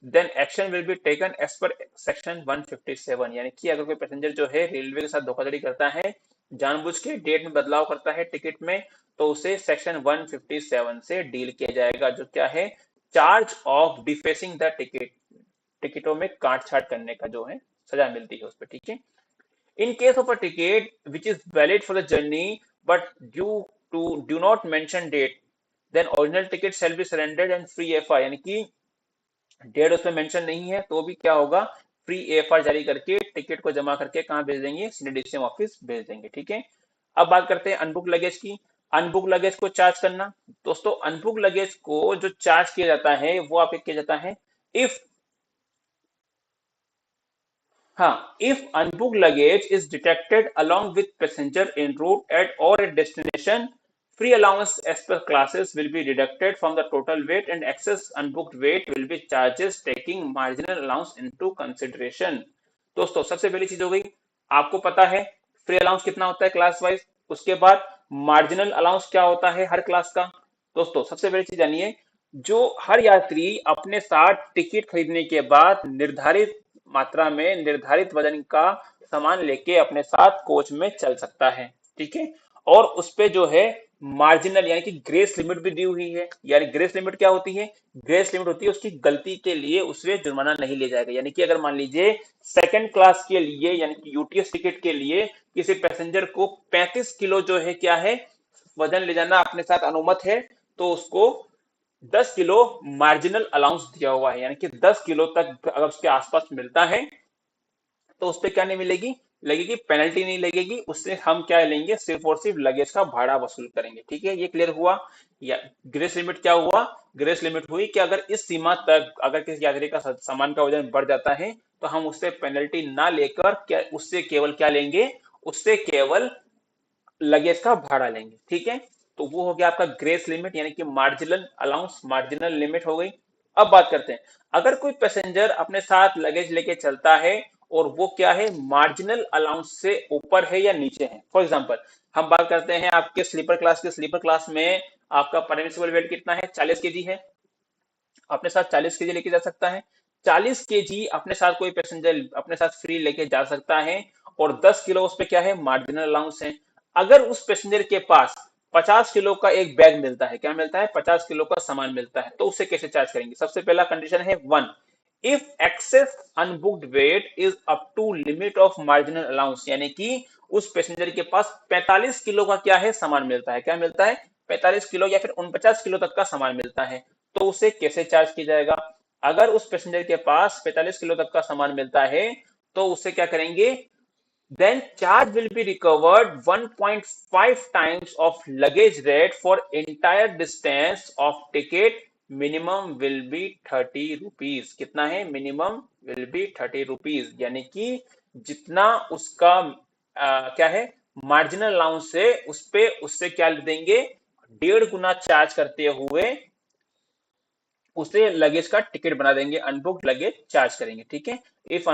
Speaker 1: then action will be taken as per section 157, यानी कि अगर कोई पैसेंजर जो है रेलवे के साथ धोखाधड़ी करता है, जानबूझ के डेट में बदलाव करता है टिकट में, तो उसे सेक्शन 157 से डील किया जाएगा, जो क्या है, चार्ज ऑफ डिफेसिंग द टिकट, टिकटों में काट छाट करने का जो है सजा मिलती है उस पर। ठीक है, in case of a ticket which is valid for the journey but do not mention date, then original ticket shall be surrendered and free AFR, यानी कि डेट उसमें मेंशन नहीं है तो भी क्या होगा, फ्री एफआर जारी करके टिकट को जमा करके कहाँ भेज देंगे, सीडीसीएम ऑफिस भेज देंगे। ठीक है, अब बात करते हैं अनबुक लगेज की। अनबुक लगेज को चार्ज करना, दोस्तों अनबुक लगेज को जो चार्ज किया जाता है वो आपको किया जाता है, इफ हाँ, if unbooked luggage is detected along with passenger en route at or at destination, free allowance as per classes will be deducted from the total weight and excess unbooked weight will be charges taking marginal allowance into consideration। दोस्तों सबसे पहली चीज हो गई, आपको पता है free allowance कितना होता है क्लास वाइज, उसके बाद मार्जिनल अलाउंस क्या होता है हर क्लास का। दोस्तों सबसे पहली चीज जानिए, जो हर यात्री अपने साथ टिकट खरीदने के बाद निर्धारित मात्रा में निर्धारित वजन का सामान लेके अपने साथ कोच में चल सकता है। ठीक है, और उस पे जो है मार्जिनल यानी कि ग्रेस लिमिट भी दी हुई है। यानी ग्रेस लिमिट क्या होती है, ग्रेस लिमिट होती है उसकी गलती के लिए उससे जुर्माना नहीं लिया जाएगा। यानी कि अगर मान लीजिए सेकंड क्लास के लिए यानी कि यूटीएस टिकट के लिए किसी पैसेंजर को 35 किलो जो है क्या है वजन ले जाना अपने साथ अनुमत है, तो उसको 10 किलो मार्जिनल अलाउंस दिया हुआ है, यानी कि 10 किलो तक अगर उसके आसपास मिलता है तो उस पर क्या नहीं मिलेगी, लगेगी पेनल्टी नहीं लगेगी, उससे हम क्या लेंगे, सिर्फ और सिर्फ लगेज का भाड़ा वसूल करेंगे। ठीक है, ये क्लियर हुआ? या ग्रेस लिमिट क्या हुआ, ग्रेस लिमिट हुई कि अगर इस सीमा तक अगर किसी यात्री का सामान का वजन बढ़ जाता है तो हम उससे पेनल्टी ना लेकर क्या उससे केवल क्या लेंगे, उससे केवल लगेज का भाड़ा लेंगे। ठीक है, तो वो हो गया आपका ग्रेस लिमिट यानी कि मार्जिनल अलाउंस, मार्जिनल लिमिट हो गई। अब बात करते हैं, अगर कोई पैसेंजर अपने साथ लगेज लेके चलता है और वो क्या है मार्जिनल अलाउंस से ऊपर है या नीचे है, फॉर एग्जांपल हम बात करते हैं आपके स्लीपर क्लास के, स्लीपर क्लास में आपका परमिसिबल वेट कितना है, 40 केजी है, अपने साथ 40 केजी लेके जा सकता है। 40 केजी अपने साथ कोई पैसेंजर अपने साथ फ्री लेके जा सकता है और 10 किलो उस पे क्या है मार्जिनल अलाउंस है। अगर उस पैसेंजर के पास 50 किलो का एक बैग मिलता है, क्या मिलता है, 50 किलो का सामान मिलता है, तो उसे कैसे चार्ज करेंगे? सबसे पहला कंडीशन है one, if excess unbooked weight is up to limit of marginal allowance, यानी कि उस पैसेंजर के पास 45 किलो का क्या है सामान मिलता है, क्या मिलता है, 45 किलो या फिर 49 किलो तक का सामान मिलता है, तो उसे कैसे चार्ज किया जाएगा? अगर उस पैसेंजर के पास 45 किलो तक का सामान मिलता है तो उसे क्या करेंगे, then charge will be recovered 1.5 times of luggage rate for entire distance of ticket. Minimum will be 30 rupees. कितना है? Minimum will be 30 rupees, यानी कि जितना उसका क्या है, मार्जिनल अलाउंस है, उस पे उससे क्या देंगे, 1.5 गुना चार्ज करते हुए उसे लगेज का टिकट बना देंगे, अनबुक्ड लगेज चार्ज करेंगे। ठीक है। इफ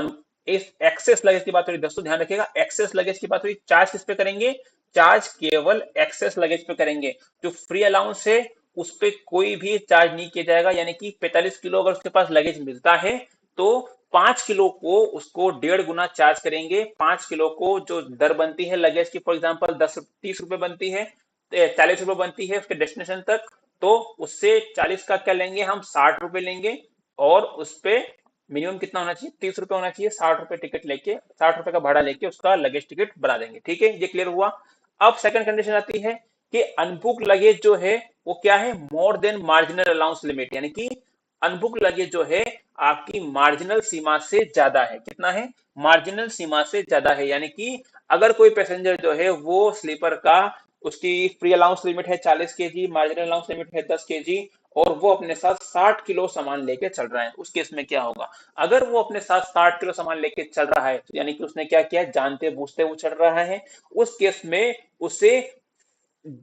Speaker 1: इफ एक्सेस लगेज की बात हो रही, दोस्तों ध्यान रखिएगा, एक्सेस लगेज की बात हो रही, चार्ज किस पे करेंगे? चार्ज केवल एक्सेस लगेज पे करेंगे। जो फ्री अलाउंस है उस पे कोई भी चार्ज नहीं किया जाएगा, यानी कि 45 किलो अगर उसके पास लगेज मिलता है तो 5 किलो को उसको 1.5 गुना चार्ज करेंगे। 5 किलो को जो दर बनती है लगेज की, फॉर एग्जाम्पल 30 रुपए बनती है, 40 रुपए बनती है उसके डेस्टिनेशन तक, तो उससे 40 का क्या लेंगे हम, 60 रुपए लेंगे। और उस पे मिनिमम कितना होना चाहिए, 30 रुपए होना चाहिए। 60 रुपए टिकट लेके, 60 रुपए का भाड़ा लेके उसका लगेज टिकट बना देंगे। ठीक है, ये क्लियर हुआ। अब सेकंड कंडीशन आती है कि अनबुक लगेज जो है वो क्या है, more than marginal allowance limit, यानी कि अनबुक लगेज जो है आपकी मार्जिनल सीमा से ज्यादा है। कितना है? मार्जिनल सीमा से ज्यादा है, यानी कि अगर कोई पैसेंजर जो है वो स्लीपर का, उसकी फ्री अलाउंस लिमिट है 40 kg, मार्जिनल अलाउंस लिमिट है 10 kg, और वो अपने साथ 60 किलो सामान लेके चल रहा है, उस केस में क्या होगा? अगर वो अपने साथ 60 किलो सामान लेके चल रहा है तो यानी कि उसने क्या किया, जानते बूझते वो चल रहा है। उस केस में उसे,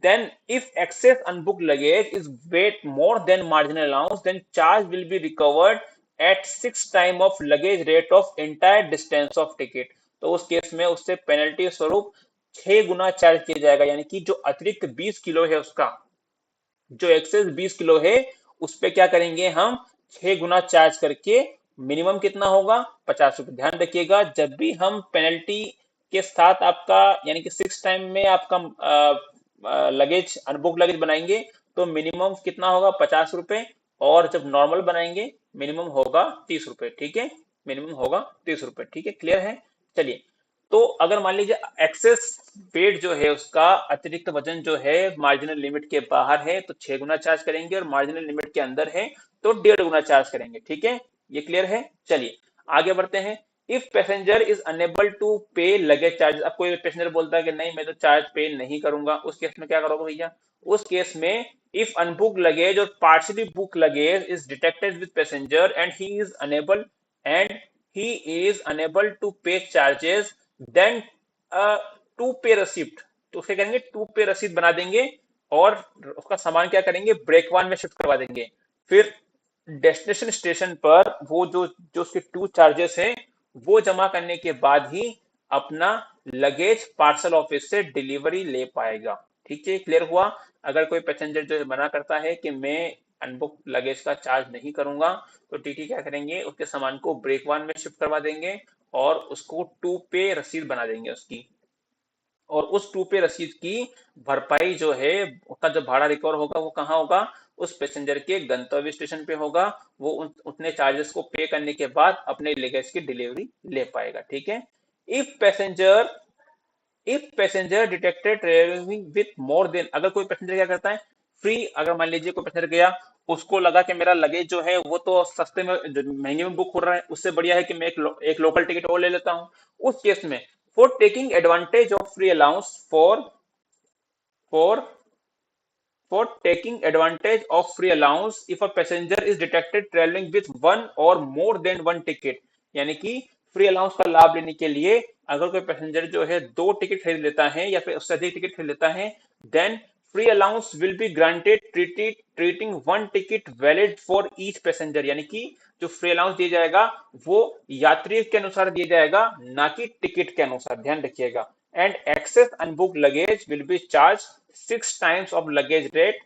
Speaker 1: then if excess unbooked luggage is weight more than marginal allowance, then charge will be recovered at 6 time of luggage rate of entire distance of ticket। तो उस केस में उससे पेनल्टी स्वरूप 6 गुना चार्ज किया जाएगा, यानी कि जो अतिरिक्त 20 किलो है उसका, जो एक्सेस 20 किलो है उस पे क्या करेंगे हम, 6 गुना चार्ज करके, मिनिमम कितना होगा, 50 रुपए। ध्यान रखिएगा, जब भी हम पेनल्टी के साथ आपका, यानी कि 6 टाइम में आपका लगेज, अनबुक लगेज बनाएंगे तो मिनिमम कितना होगा, 50 रुपए। और जब नॉर्मल बनाएंगे मिनिमम होगा 30 रुपए। ठीक है, मिनिमम होगा 30 रुपए। ठीक है, क्लियर है। चलिए, तो अगर मान लीजिए एक्सेस वेट जो है उसका, अतिरिक्त वजन जो है मार्जिनल लिमिट के बाहर है तो 6 गुना चार्ज करेंगे, और मार्जिनल लिमिट के अंदर है तो 1.5 गुना चार्ज करेंगे। ठीक है, ये क्लियर है। चलिए आगे बढ़ते हैं। If passenger is unable to pay luggage charge, अब कोई पैसेंजर बोलता है कि नहीं मैं तो चार्ज पे नहीं करूंगा, उस केस में क्या करोगे भैया? उस केस में इफ अनबुक लगेज और partially book luggage is detected with passenger and he is unable, and he is unable to pay charges, then to pay receipt, तो उसे करेंगे टू पे रसीद बना देंगे, और उसका सामान क्या करेंगे, ब्रेक वन में शिफ्ट करवा देंगे। फिर डेस्टिनेशन स्टेशन पर वो जो जो उसके टू चार्जेस हैं वो जमा करने के बाद ही अपना लगेज पार्सल ऑफिस से डिलीवरी ले पाएगा। ठीक है, क्लियर हुआ। अगर कोई पैसेंजर जो है मना करता है कि मैं अनबुक लगेज का चार्ज नहीं करूंगा, तो टीटी क्या करेंगे, उसके सामान को ब्रेक वन में शिफ्ट करवा देंगे और उसको टू पे रसीद बना देंगे उसकी। और उस टू पे रसीद की भरपाई जो है, उसका जो भाड़ा रिकवर होगा वो कहाँ होगा, उस पैसेंजर के गंतव्य स्टेशन पे होगा। वो उतने चार्जेस को पे करने के बाद अपने लगेज की डिलीवरी ले पाएगा। ठीक है। If passenger if passenger detected travelling with more than, अगर कोई पैसेंजर क्या करता है, फ्री, अगर मान लीजिए कोई पैसेंजर गया, उसको लगा कि मेरा लगेज जो है वो तो सस्ते में, महंगे में बुक हो रहा है, उससे बढ़िया है कि मैं एक लोकल टिकट और ले लेता हूँ। उस केस में for taking advantage of free allowance, for for taking advantage of free allowance if a passenger is detected traveling with one or more than one ticket, यानी कि फ्री अलाउंस का लाभ लेने के लिए अगर कोई पैसेंजर जो है 2 टिकट खरीद लेता है या फिर उससे अधिक टिकट खरीद लेता है, then free allowance will be granted treating one ticket valid for each passenger, यानी कि जो फ्री अलाउंस दिया जाएगा वो यात्री के अनुसार दिया जाएगा, ना कि टिकट के अनुसार। ध्यान रखिएगा। And excess unbook luggage will be charge 6 times of luggage rate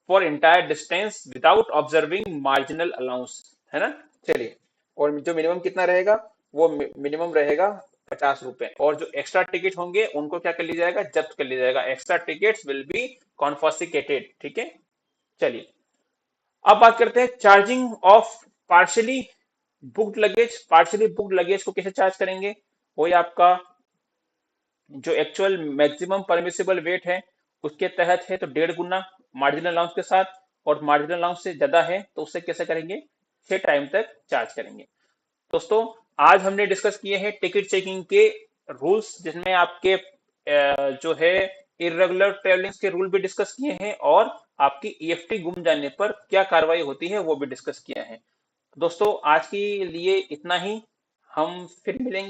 Speaker 1: for entire distance without observing marginal allowance, है ना। चलिए, और जो मिनिमम कितना रहेगा, वो मिनिमम रहेगा 50 रुपए, और जो एक्स्ट्रा टिकट होंगे उनको क्या कर लिया जाएगा, जब्त कर लिया जाएगा। Extra tickets will be confiscated. ठीक है। चलिए, अब बात करते हैं charging of partially booked luggage. Partially booked luggage को कैसे चार्ज करेंगे, वही आपका जो एक्चुअल मैक्सिमम परमिसिबल वेट है उसके तहत है तो 1.5 गुना मार्जिनल अलाउंस के साथ, और मार्जिनल अलाउंस से ज्यादा है तो उससे कैसे करेंगे, 6 टाइम तक चार्ज करेंगे। दोस्तों, आज हमने डिस्कस किए हैं टिकट चेकिंग के रूल्स जिसमें आपके जो है इरेगुलर ट्रेवलिंग्स के रूल भी डिस्कस किए हैं, और आपकी ईएफटी गुम जाने पर क्या कार्रवाई होती है वो भी डिस्कस किया है। दोस्तों आज के लिए इतना ही, हम फिर मिलेंगे।